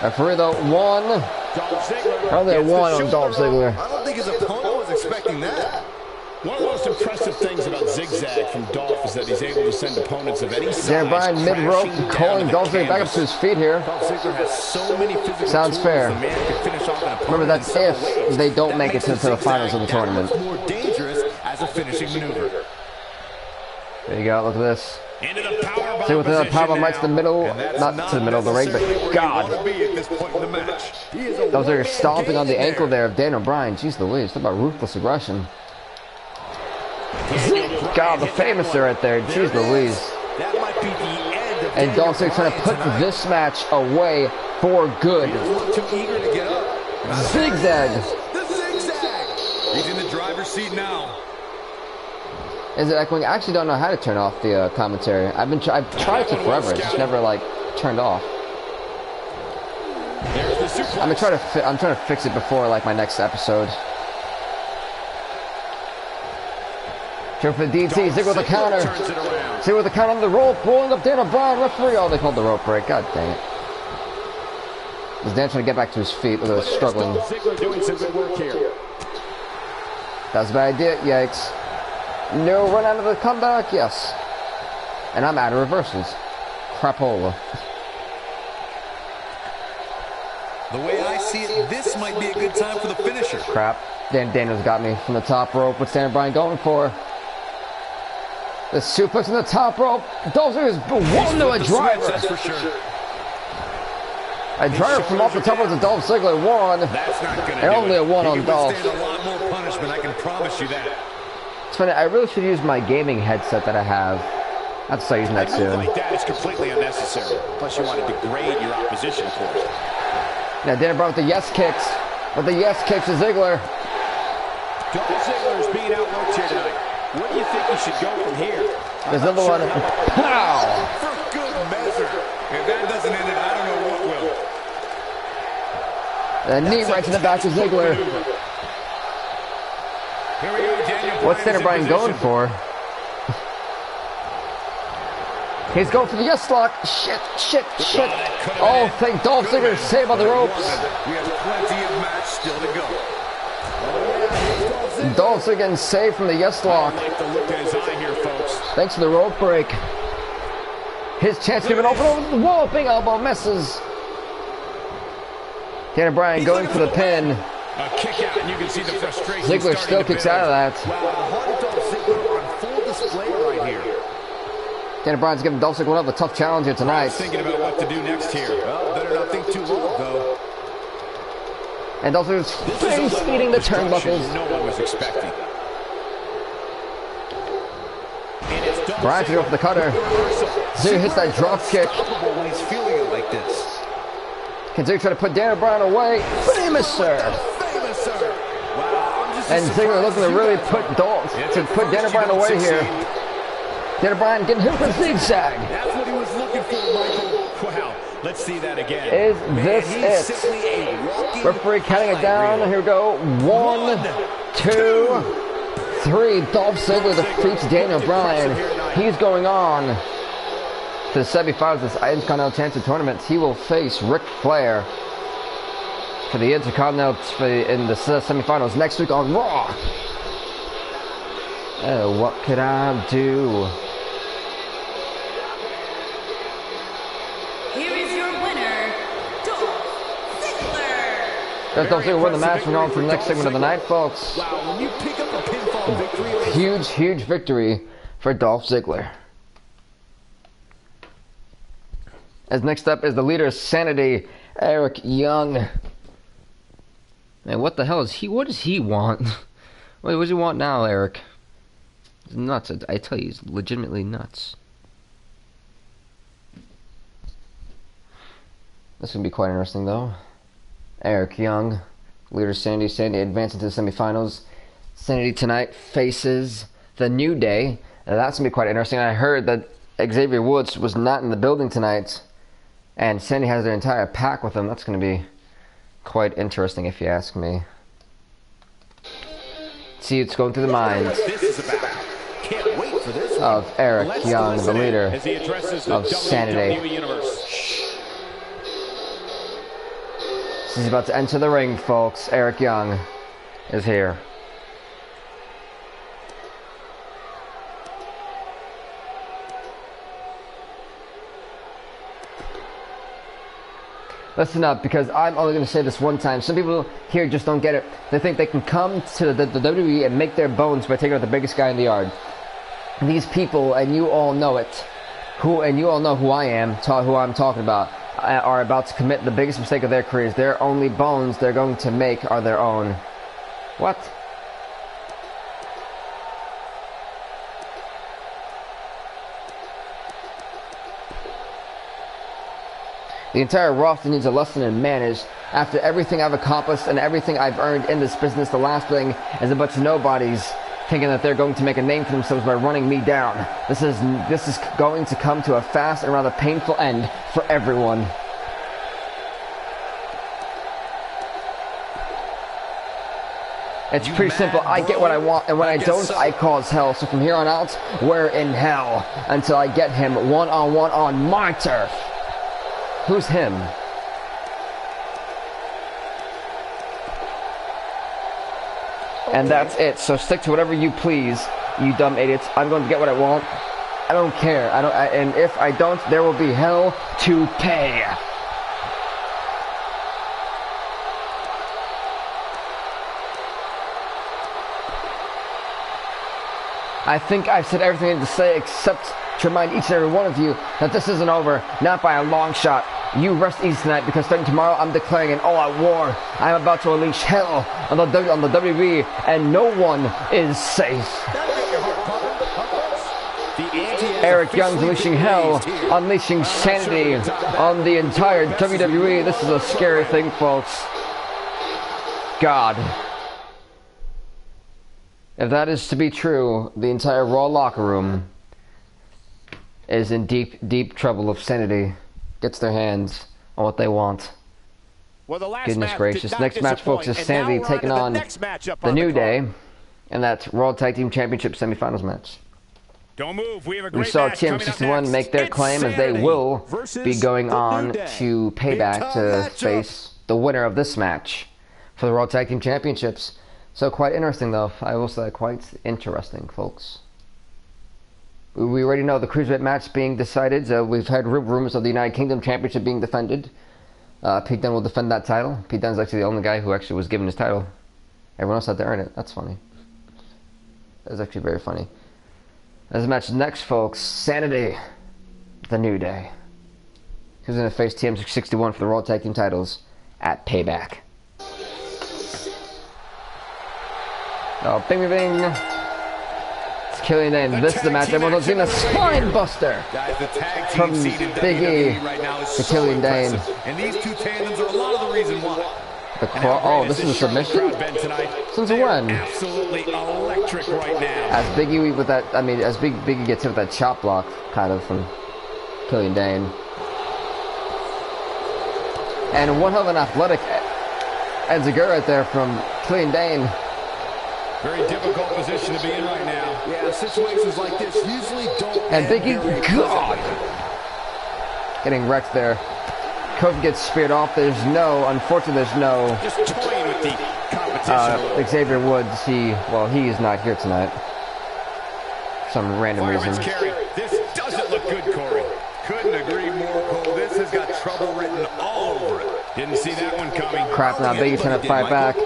Referee though, one. Probably a one on Dolph Ziggler. I don't think his opponent was expecting that. One of the most impressive things about Zigzag from Dolph is that he's able to send opponents of any size. Daniel Bryan mid-rope, calling Dolph Ziggler back up to his feet here. Sounds fair. Remember, that's if they don't make it to the finals of the tournament. There you go, look at this. See with the powerbomb right to the middle, not to the middle of the ring, but God. Those are stomping on the ankle there of Daniel Bryan. Jeez Louise, talk about ruthless aggression. God, the famous right there. Jeez Louise. And Dolph Ziggler trying to put this match away for good. Zigzag. He's in the driver's seat now. Is it echoing? I actually don't know how to turn off the commentary. I've tried to forever. It's just never like turned off. I'm trying to fix it before like my next episode. Go for the DT. Ziggler with the counter. Ziggler with the counter on the rope, rolling up Daniel Bryan. Referee. Oh, they called the rope break. God dang it. He's Dan trying to get back to his feet, but he's struggling. That's a bad idea. Yikes. No run out of the comeback. Yes. And I'm out of reversals. Crapola. The way I see it, this might be a good time for the finisher. Crap. Daniel's got me from the top rope. What's Daniel Bryan going for? The suplex on the top rope. Dolph Ziggler is one to a driver. That's for sure. A driver from off the top of the Dolph Ziggler one. That's not gonna and only a one on Dolph. A lot more punishment, I can promise you that. It's funny, I really should use my gaming headset that I have. I have to start using that soon. Like that is completely unnecessary. Plus, you want to degrade your opposition for it. Now, Daniel Bryan with the yes kicks. With the yes kicks to Ziggler. Dolph Ziggler is being outworked here tonight. Where do you think he should go from here? There's another one. Pow! For good measure. If that doesn't end it, I don't know what will. A knee right to the back of Ziggler. Here we go, Daniel. What's Daniel Bryan going for? He's going for the yes lock. Shit. Oh, thank Dolph Ziggler saved by the ropes. We have plenty of match still to go. Dolph Ziggler getting saved from the yes lock. I like the look in his eye here, folks. Thanks for the rope break. His chance given open over the wall. Big elbow misses. Daniel Bryan going for the pin. A kick out, and you can see the frustration. Ziggler still kicks out of that. Wow, the heart of Dolph Ziggler on full display right here. Daniel Bryan's giving Dolph Ziggler a tough challenge here tonight. Thinking about what to do next here. Well, better not think too long, though. And Dolph Ziggler's face eating the turnbuckles. No one was expecting. Bryan to go for the cutter. Ziggler hits that drop kick. When he's feeling it like this. Can Ziggler try to put Daniel Bryan away? Famous serve. And Ziggler looking to really put Daniel Bryan away here. Daniel Bryan getting hit with a zigzag. That's what he was looking for, Michael. Wow. Let's see that again. Is this he's it? simply a walking Referee counting it down. highlight reel. Here we go. 1, 2, 3. Dolph Ziggler defeats Daniel Bryan. He's going on to the semifinals of this Intercontinental Championship Tournament. He will face Ric Flair for the Intercontinental in the semifinals next week on Raw. Oh, what could I do? Here is your winner, Dolph Ziggler. Dolph Ziggler won the match. We're on for the next segment of the night, folks. Wow, when you pick up a pinfall victory over Huge, huge victory for Dolph Ziggler. As next up is the leader of Sanity, Eric Young. Man, what the hell is he? What does he want? What does he want now, Eric? It's nuts. I tell you, he's legitimately nuts. This is going to be quite interesting, though. Eric Young, leader of Sanity. Sanity advancing to the semifinals. Sanity tonight faces the New Day. Now, that's going to be quite interesting. I heard that Xavier Woods was not in the building tonight, and Sanity has their entire pack with them. That's going to be quite interesting, if you ask me. See, it's going through the minds this is about. Can't wait for this one. of Eric Let's Young, the listen in leader as he addresses the of Sanity. WWE Universe. He's about to enter the ring, folks. Eric Young is here. Listen up, because I'm only going to say this one time. Some people here just don't get it. They think they can come to the WWE and make their bones by taking out the biggest guy in the yard. These people, and you all know it, and you all know who I am, who I'm talking about, are about to commit the biggest mistake of their careers. Their only bones they're going to make are their own. What? The entire roster needs a lesson in manners. After everything I've accomplished and everything I've earned in this business, the last thing is a bunch of nobodies thinking that they're going to make a name for themselves by running me down. This is going to come to a fast and rather painful end for everyone. It's pretty simple. I get what I want, and when I don't, I cause hell. So from here on out, we're in hell until I get him one-on-one on my turf. Who's him? And that's it. So stick to whatever you please, you dumb idiots. I'm going to get what I want. I don't care. And if I don't, there will be hell to pay. I think I've said everything I need to say, except to remind each and every one of you that this isn't over, not by a long shot. You rest easy tonight, because starting tomorrow, I'm declaring an all-out war. I'm about to unleash hell on the WWE, and no one is safe. Eric Young's unleashing hell, unleashing sanity on the entire WWE. This is a scary thing, folks. God. If that is to be true, the entire Raw locker room is in deep, deep trouble if Sanity gets their hands on what they want. Well, the last Goodness match gracious. did not Next match, folks, is disappoint, and Sanity now we're taking to on next matchup the on New card. Day, and that's World Tag Team Championship semifinals match. Don't move. We have a We great saw match coming up TM61 next. make their claim, as they will versus be going the on New Day. to Payback Big-time to matchup. face the winner of this match for the World Tag Team Championships. So quite interesting, though. I will say quite interesting, folks. We already know the Cruiserweight match being decided. We've had rumors of the United Kingdom Championship being defended. Pete Dunne will defend that title. Pete Dunne's actually the only guy who actually was given his title. Everyone else had to earn it. That's funny. That's actually very funny. As a match next, folks, Sanity, the New Day. Who's going to face TM61 for the World Tag Team titles at Payback. Oh, bing, bing, bing. It's Killian Dane. This is the match. Everyone's seen a spine buster Guys, the tag team from seed in Big E WWE right now is to so Killian Dane. impressive. And these two tandems are a lot of the reason why. The And how oh, great this has is a Charlotte submission? crowd been tonight? Since They are when? Absolutely electric right now. As Big E with that, I mean, as Big E gets hit with that chop block, kind of, from Killian Dane. And one hell of an athletic Edzegura right there from Killian Dane. Very difficult position to be in right now. Yeah, situations like this usually don't. And Biggie, God! Getting wrecked there. Kofi gets speared off. Unfortunately, there's no. Just toying with the competition. Xavier Woods. He is not here tonight. For some random reason. Carry. This doesn't look good, Corey. Couldn't agree more, Cole. This has got trouble written all over it. Didn't see that one coming. Crap, now Biggie's trying to fight back.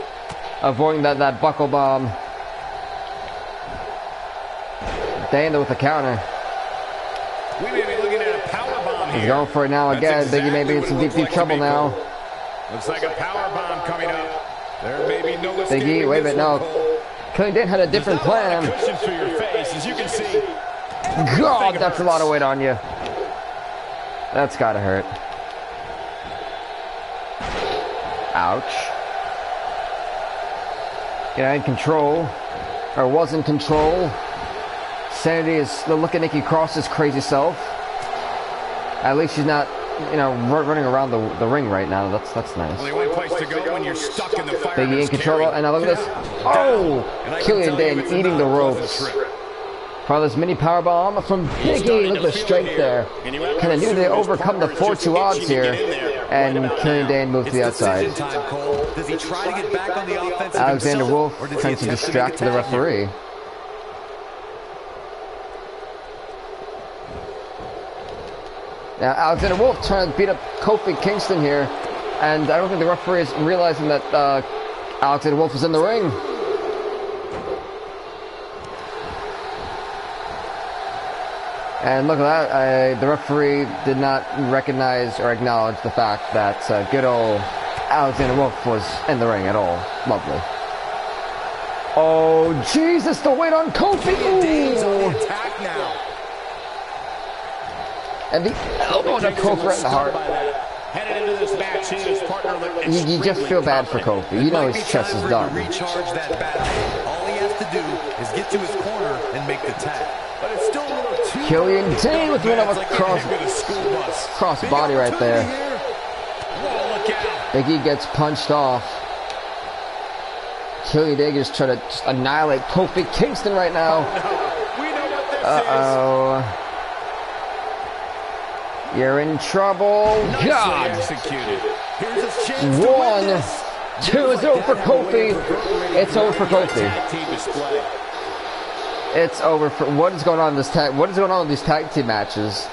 Avoiding that buckle bomb. Dane with the counter. We may be looking at a power bomb here. He's going for it now again. Exactly Biggie may be in some deep trouble now. Looks like a power bomb coming up. There may be no Biggie, wait a minute, no. Killian Dane had a different plan. Cushion for your face, as you can see. God, that's a lot of weight on you. That's gotta hurt. Ouch. Yeah, in control. Or was in control. Sanity is look at Nikki Cross's crazy self. At least she's not, running around the ring right now. That's nice. Only one place to go when you're stuck in the fire. Biggie in control, and now look at this. Oh! Killian Dane eating the ropes. For this mini powerbomb from Biggie. Look at the strength there. Kind of knew they overcome the 4-2 odds here. And Killian Dane moved to the outside. Does he try to get back on the offense? Alexander Wolf trying to distract the referee. Now Alexander Wolf trying to beat up Kofi Kingston here, and I don't think the referee is realizing that Alexander Wolf is in the ring. And look at that, the referee did not recognize or acknowledge the fact that good old Alexander Wolf was in the ring at all. Lovely. Oh, Jesus, the weight on Kofi! Ooh. Attack now. And the elbow to Kofi right in the heart. Headed into this match, he and his partner You just feel bad for Kofi. You know his chest is done. Recharge that battle. All he has to do is get to his corner and make the tag. But it's still a little too. Killian Dane with one of a cross body right there. Big E gets punched off. Killian Dane is trying to just annihilate Kofi Kingston right now. Uh-oh. You're in trouble. God. 1-2-0 for Kofi. It's over for Kofi. It's over for what is going on in this tag? What is going on with these tag team matches?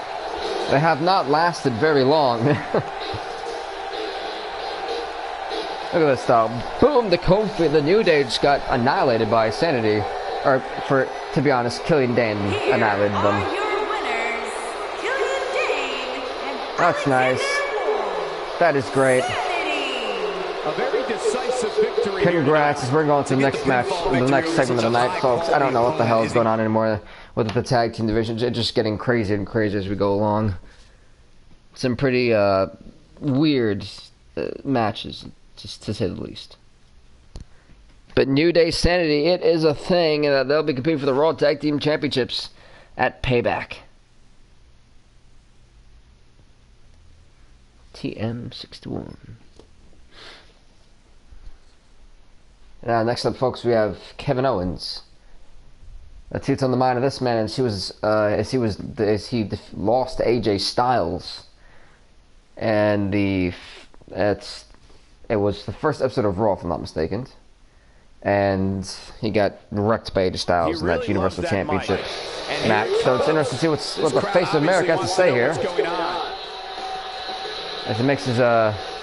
They have not lasted very long. Look at this style. Boom! The Kofi, the New Day just got annihilated by Sanity. Or to be honest, Killian Dane annihilated them. That's nice. That is great. A very decisive victory. Congrats, as we're going to the next match, the next segment of the night, folks. I don't know what the hell is going on anymore with the tag team divisions. It's just getting crazier and crazier as we go along. Some pretty weird matches, just to say the least. But New Day Sanity, it is a thing, and they'll be competing for the Raw Tag Team Championships at Payback. TM61. Next up, folks, we have Kevin Owens. Let's see what's on the mind of this man as he lost to AJ Styles, and it was the first episode of Raw, if I'm not mistaken, and he got wrecked by AJ Styles in that Universal Championship match. So it's interesting to see what the face of America has to say here as he makes his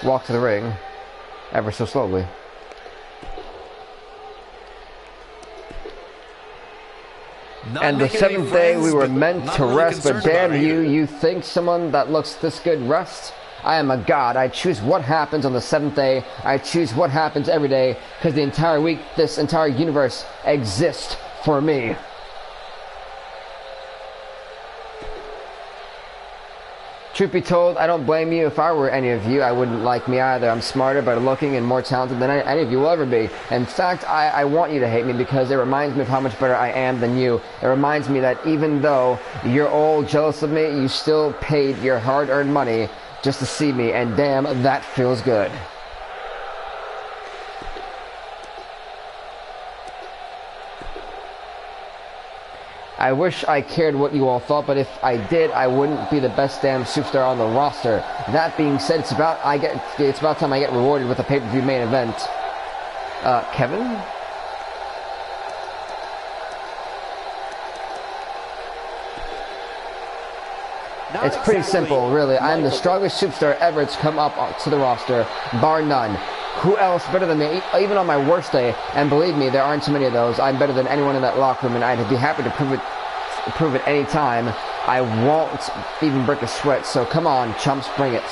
walk to the ring ever so slowly. And the seventh day we were meant to rest, but damn you think someone that looks this good rests? I am a god. I choose what happens on the seventh day. I choose what happens every day, because the entire week, this entire universe exists for me. Truth be told, I don't blame you. If I were any of you, I wouldn't like me either. I'm smarter, better looking, and more talented than any of you will ever be. In fact, I want you to hate me because it reminds me of how much better I am than you. It reminds me that even though you're all jealous of me, you still paid your hard-earned money just to see me, and damn, that feels good. I wish I cared what you all thought, but if I did, I wouldn't be the best damn superstar on the roster. That being said, it's about time I get rewarded with a pay-per-view main event. Kevin? It's pretty simple, really. I'm the strongest superstar ever to come up to the roster, bar none. Who else better than me, even on my worst day? And believe me, there aren't too many of those. I'm better than anyone in that locker room, and I'd be happy to prove it any time. I won't even break a sweat, so come on, chumps, bring it.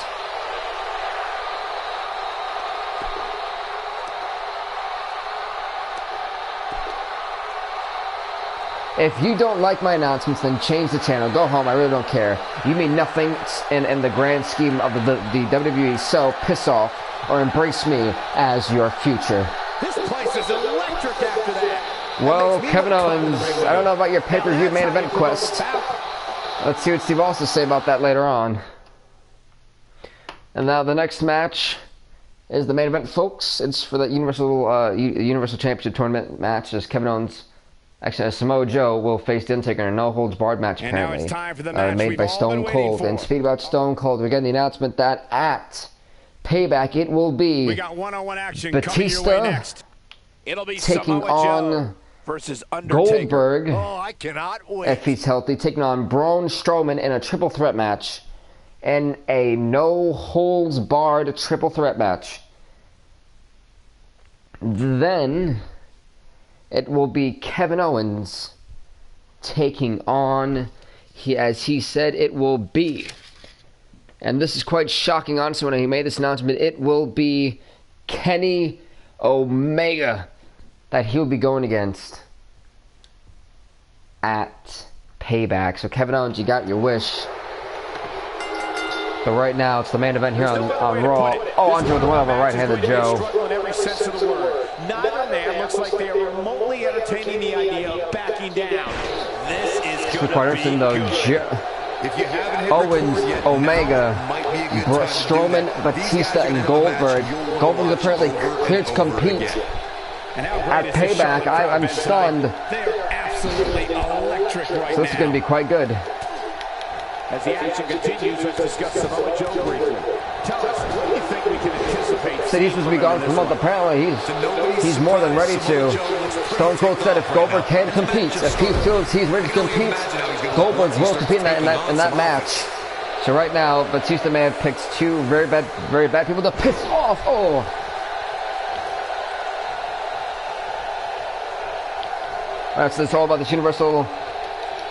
If you don't like my announcements, then change the channel. Go home. I really don't care. You mean nothing in the grand scheme of the WWE, so piss off or embrace me as your future. This place is electric after that. Well, Kevin Owens, I don't know about your pay-per-view main event quest. Let's see what Steve Austin has to say about that later on. And now the next match is the main event, folks. It's for the Universal Championship Tournament match as Kevin Owens... Actually, Samoa Joe will face The Undertaker in a no-holds-barred match, apparently. And now it's time for the match made by Stone Cold. And speaking about Stone Cold, we're getting the announcement that at Payback, it will be we got one-on-one action Batista next. It'll be taking Samoa on Joe versus Undertaker. Goldberg, oh, I cannot wait. if he's healthy, taking on Braun Strowman in a triple threat match. In a no-holds-barred triple threat match. Then... it will be Kevin Owens taking on, as he said, it will be. And this is quite shocking, honestly, when he made this announcement. It will be Kenny Omega that he'll be going against at Payback. So, Kevin Owens, you got your wish. But right now, it's the main event here on Raw. Oh, Andre with the one over right-handed Joe. Neither man looks like they are remotely entertaining the idea of backing down. This is going quite interesting, though. Owens, Omega, Strowman, Batista, and Goldberg. Goldberg's apparently cleared to compete at Payback. I'm stunned. They are absolutely electric right now. So this is going to be quite good. As the action continues, let's discuss Samoa Joe briefly. Tell us, what do you think we can anticipate? Said he's supposed to be gone for a month. Apparently, he's more than ready to. Stone Cold said if Goldberg can compete, if he feels he's ready to compete, Goldberg will compete in that match. So right now, Batista may have picked two very bad people to piss off. Oh. Alright, so it's all about this Universal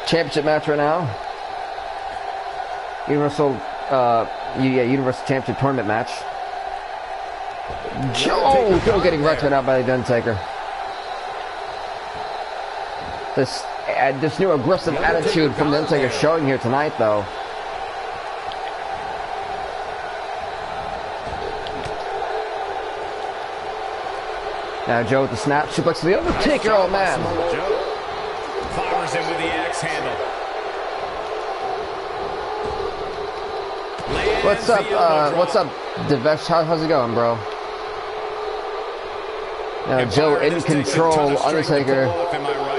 Championship match right now. Universal Championship Tournament match. Joe getting wrecked out by the Undertaker. This new aggressive attitude from the Undertaker showing here tonight, though. Now Joe with the snap suplex to the Undertaker. Oh man! Joe powers him with the axe handle. What's up, Devesh? How's it going, bro? Now Joe in control, Undertaker.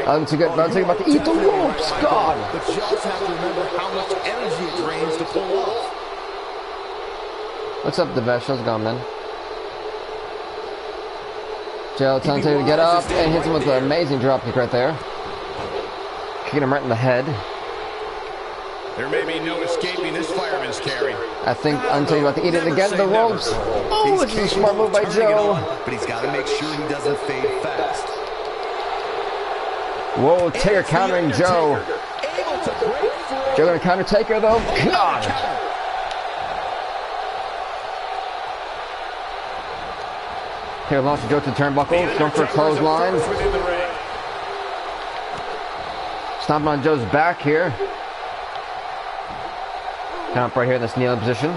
Undertaker about to eat the ropes, God! But you also have to remember how much energy it drains to pull off. What's up, Devesh? How's it going, man? Joe telling Undertaker to get up and hits him with an amazing dropkick right there. Kicking him right in the head. There may be no escaping this fireman's carry. I think Undertaker about to eat it again. The ropes. Oh, it's a smart move by Joe. But he's got to make sure he doesn't fade fast. Whoa, Taker countering Joe. Joe gonna counter Taker though. God. Taker launches Joe to the turnbuckle. Going for a clothesline. Stomping on Joe's back here. Count right here in this kneeling position.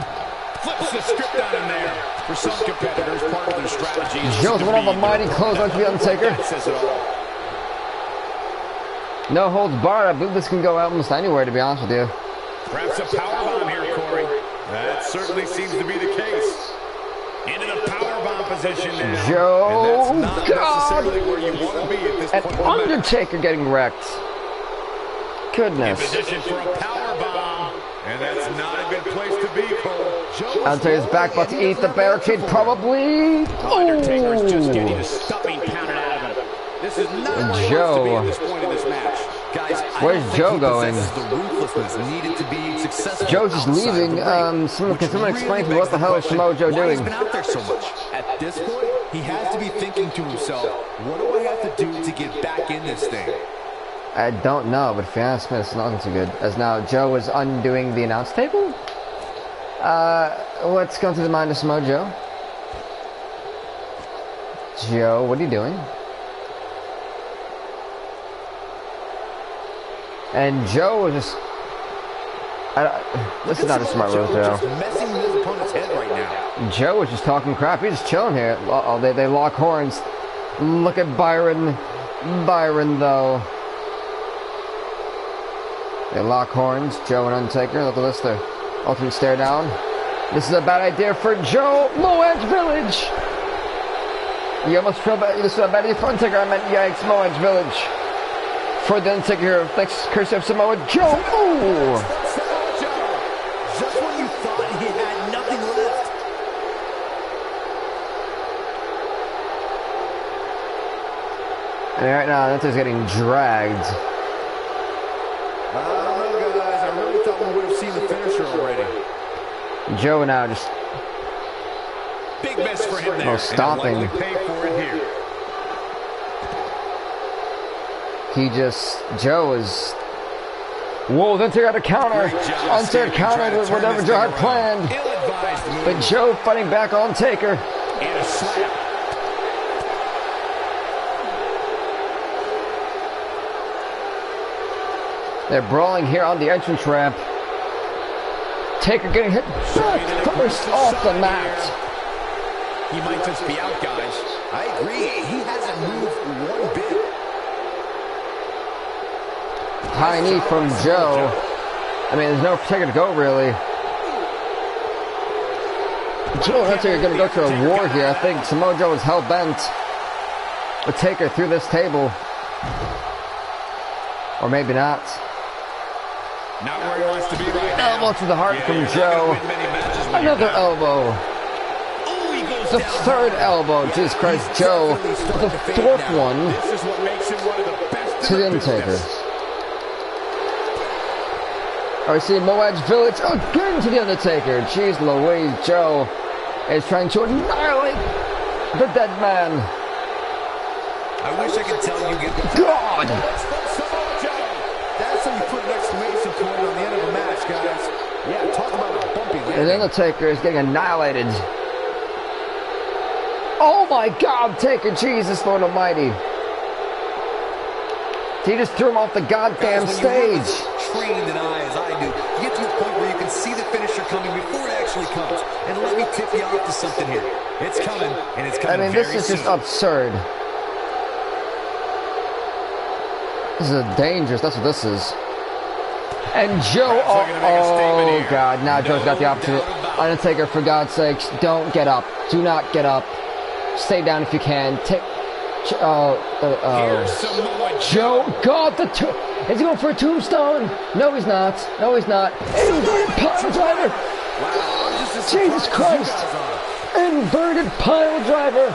Flips the script on him there. For some competitors, part of their strategy is Joe's went off a mighty clothesline to the Undertaker. No holds barred. I believe this can go almost anywhere, to be honest with you. Perhaps a powerbomb here, Corey. That certainly seems to be the case. Into the powerbomb position now. Joe, and that's not necessarily where you want to be at this and point in the match. Undertaker getting wrecked. Goodness. In position for a powerbomb. And that's not a good place to be, Cole. Undertaker's back, about to eat the barricade, probably. Undertaker's just getting Oh, the stuffing pounded out of him. This is not where he Joe. wants to be at this point in this match. Guys, Where's Joe going? The ruthlessness needed to be successful. Joe's just outside leaving. the ring, Someone which explain to me really what the hell is begs Samoa Joe question, why he's doing? been out there so much. At this point, he has to be thinking to himself, what do I have to do to get back in this thing? I don't know, but if you ask me, it's not looking too good. As now Joe is undoing the announce table. What's going through the mind of Samoa Joe? Joe, what are you doing? And Joe was just... this is not a smart move, Joe though. just messing with his opponent's head right now. Joe was just talking crap. He's just chilling here. Uh-oh, they lock horns. Look at Byron. Byron, though. They lock horns. Joe and Undertaker. Look at this there. Ultimate stare down. This is a bad idea for Joe. Moedge Village. You almost feel bad. This is a bad idea for Undertaker. I meant yikes. Moedge Village. For the Undertaker here. Thanks, curse of Samoa Joe. Ooh. Just when you thought he had nothing left. And right now, Undertaker's getting dragged. I don't know, guys. I really thought we would have seen the finisher already. Joe now just Big miss for him there. no stopping. And he'll likely pay for it here. Joe is. Whoa, then got a counter. Undertaker countered with whatever Joe had planned. Ill-advised move. But Joe fighting back on Taker. And a slap. They're brawling here on the entrance ramp. Taker getting hit first off the mat. He might just be out, guys. I agree. He hasn't moved one bit. High knee from Joe. I mean, there's no Taker to go, really. Joe and Undertaker are going to go to a war here. I think Samoa Joe is hell-bent with Taker through this table. Or maybe not. Not where he wants to be right now. Elbow to the heart from Joe. Another elbow. The third elbow. Jesus Christ, Joe. The fourth one This is what makes him one of the best to in the the Undertaker. business. All right, see Moedge Village again to the Undertaker. Jeez Louise, Joe is trying to annihilate the dead man. I wish I could tell you get the God! That's how you put an exclamation point on the end of a match, guys. Yeah, talk about a bumpy landing. And the Undertaker is getting annihilated. Oh my God, Taker, Jesus Lord Almighty. He just threw him off the goddamn Guys, when you have stage. as trained an eye as I do, you get to a point where you can see the finisher coming before it actually comes. And let me tip you off to something here. It's coming, and it's I coming mean, this very is just soon. absurd. This is dangerous. That's what this is. And Joe, oh God, now Joe's got the opportunity. Undertaker, for God's sakes, don't get up. Do not get up. Stay down if you can. Take. Here's Samoa Joe, God, is he going for a tombstone? No, he's not. No, he's not. Inverted pile driver. Jesus Christ. Inverted pile driver.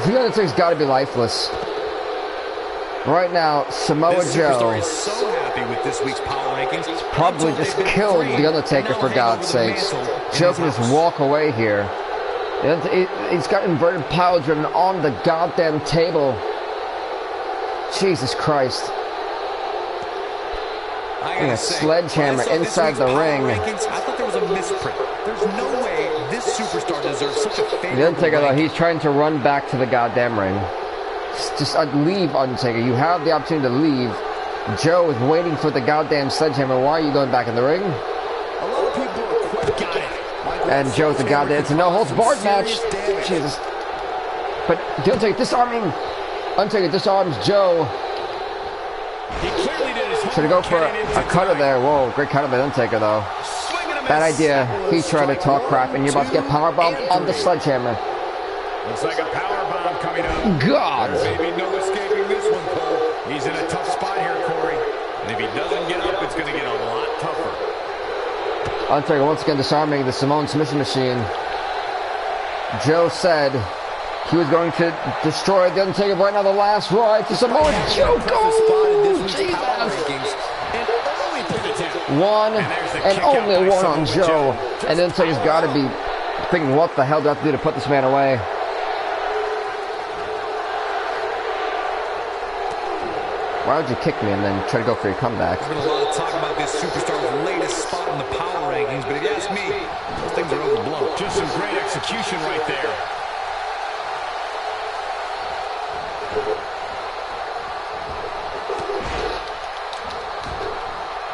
The Undertaker's got to be lifeless. Right now, Samoa This Joe superstar is so happy with this week's power rankings. probably Until just they've been killed afraid, The Undertaker, now for hang God's over the sakes. mantle in Joe his can just house. walk away here. He's got inverted pile driven on the goddamn table. Jesus Christ. I And a gotta say, sledgehammer when I saw this inside week's the power ring. rankings, I thought there was a misprint. There's no way this superstar deserves such a favorable The Undertaker, though, ranking. he's trying to run back to the goddamn ring. Just leave, Undertaker. You have the opportunity to leave. Joe is waiting for the goddamn sledgehammer. Why are you going back in the ring? A lot of people are questioning. And Joe's the goddamn. It's a no-holds-barred match. Jesus. But the Undertaker disarming. Undertaker disarms Joe. He clearly did his Should have go for a cutter there. Whoa, great cutter by Undertaker though. Bad idea. He tried to talk crap, and you're about to get powerbombed on the sledgehammer. Looks like a powerbomb coming up. God. There's maybe no escaping this one, Cole. He's in a tough spot here, Corey. And if he doesn't get up, it's going to get a lot tougher. Undertaker once again disarming the Samoan submission machine. Joe said he was going to destroy the Undertaker right now. The last ride to Samoa Joe. Go! Jesus! One and only one on Joe. And then Undertaker's got to be thinking, what the hell do I have to do to put this man away? Why would you kick me and then try to go for your comeback? There's been a lot of talk about this superstar's latest spot in the power rankings, but if you ask me, those things are overblown. Just some great execution right there.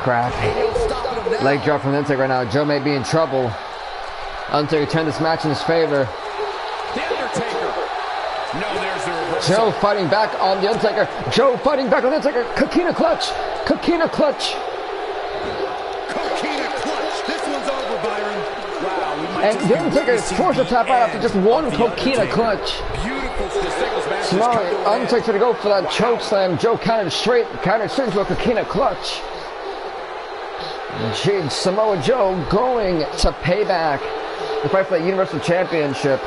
Crap. Leg drop from Undertaker right now. Joe may be in trouble. Undertaker turned this match in his favor. The Undertaker. No, there's the reversal. Joe fighting back on the Undertaker. Joe fighting back on the Undertaker. Coquina clutch. Coquina clutch. Coquina clutch. This one's over, Byron. Wow, we might And just the be Undertaker is witnessing forced to the tap out after end just one of the Coquina Undertaker. clutch. Beautiful singles match. Samoa Undertaker to go for that choke slam. Joe countered straight into a Coquina clutch. Samoa Joe going to payback the fight for that Universal Championship.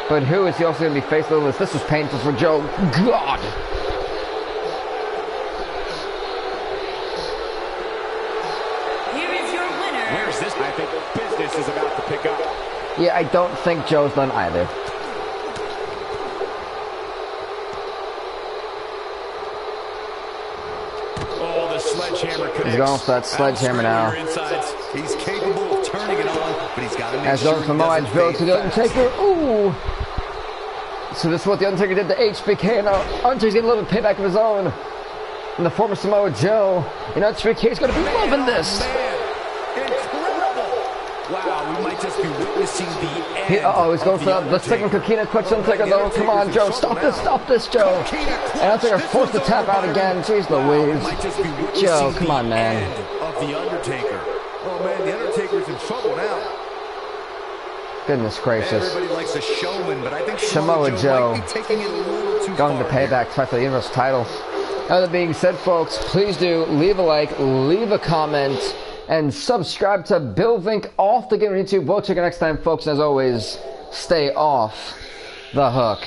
But who is he also going to be faced with? This was painful for Joe. God. Here is your winner. Where's this? I think business is about to pick up. Yeah, I don't think Joe's done either. Oh, the sledgehammer connects. He's going for that sledgehammer now. He's capable of turning it on, but he's got to make As sure goes he Samoa doesn't Joe fade to the fast. Undertaker. Ooh. So this is what the Undertaker did to HBK. Now Undertaker's getting a little bit of payback of his own. And the former Samoa Joe. And HBK's going to be loving this. Incredible. Wow, we might just be witnessing the end. He's going for the second Coquina clutch Undertaker though. Come on, Joe. Stop this, Joe. And Undertaker forced to tap out again. Jeez Louise. Might just be witnessing Joe, come on, the man. end of the Undertaker. Oh, man, the Undertaker's in trouble now. Goodness gracious. Everybody likes a showman, but I think Samoa Joe might be taking it a little too Going to far here. payback to fight for the Universal title. Now that being said, folks, please do leave a like, leave a comment, and subscribe to Bill Vink off the game on YouTube. We'll check you next time, folks. As always, stay off the hook.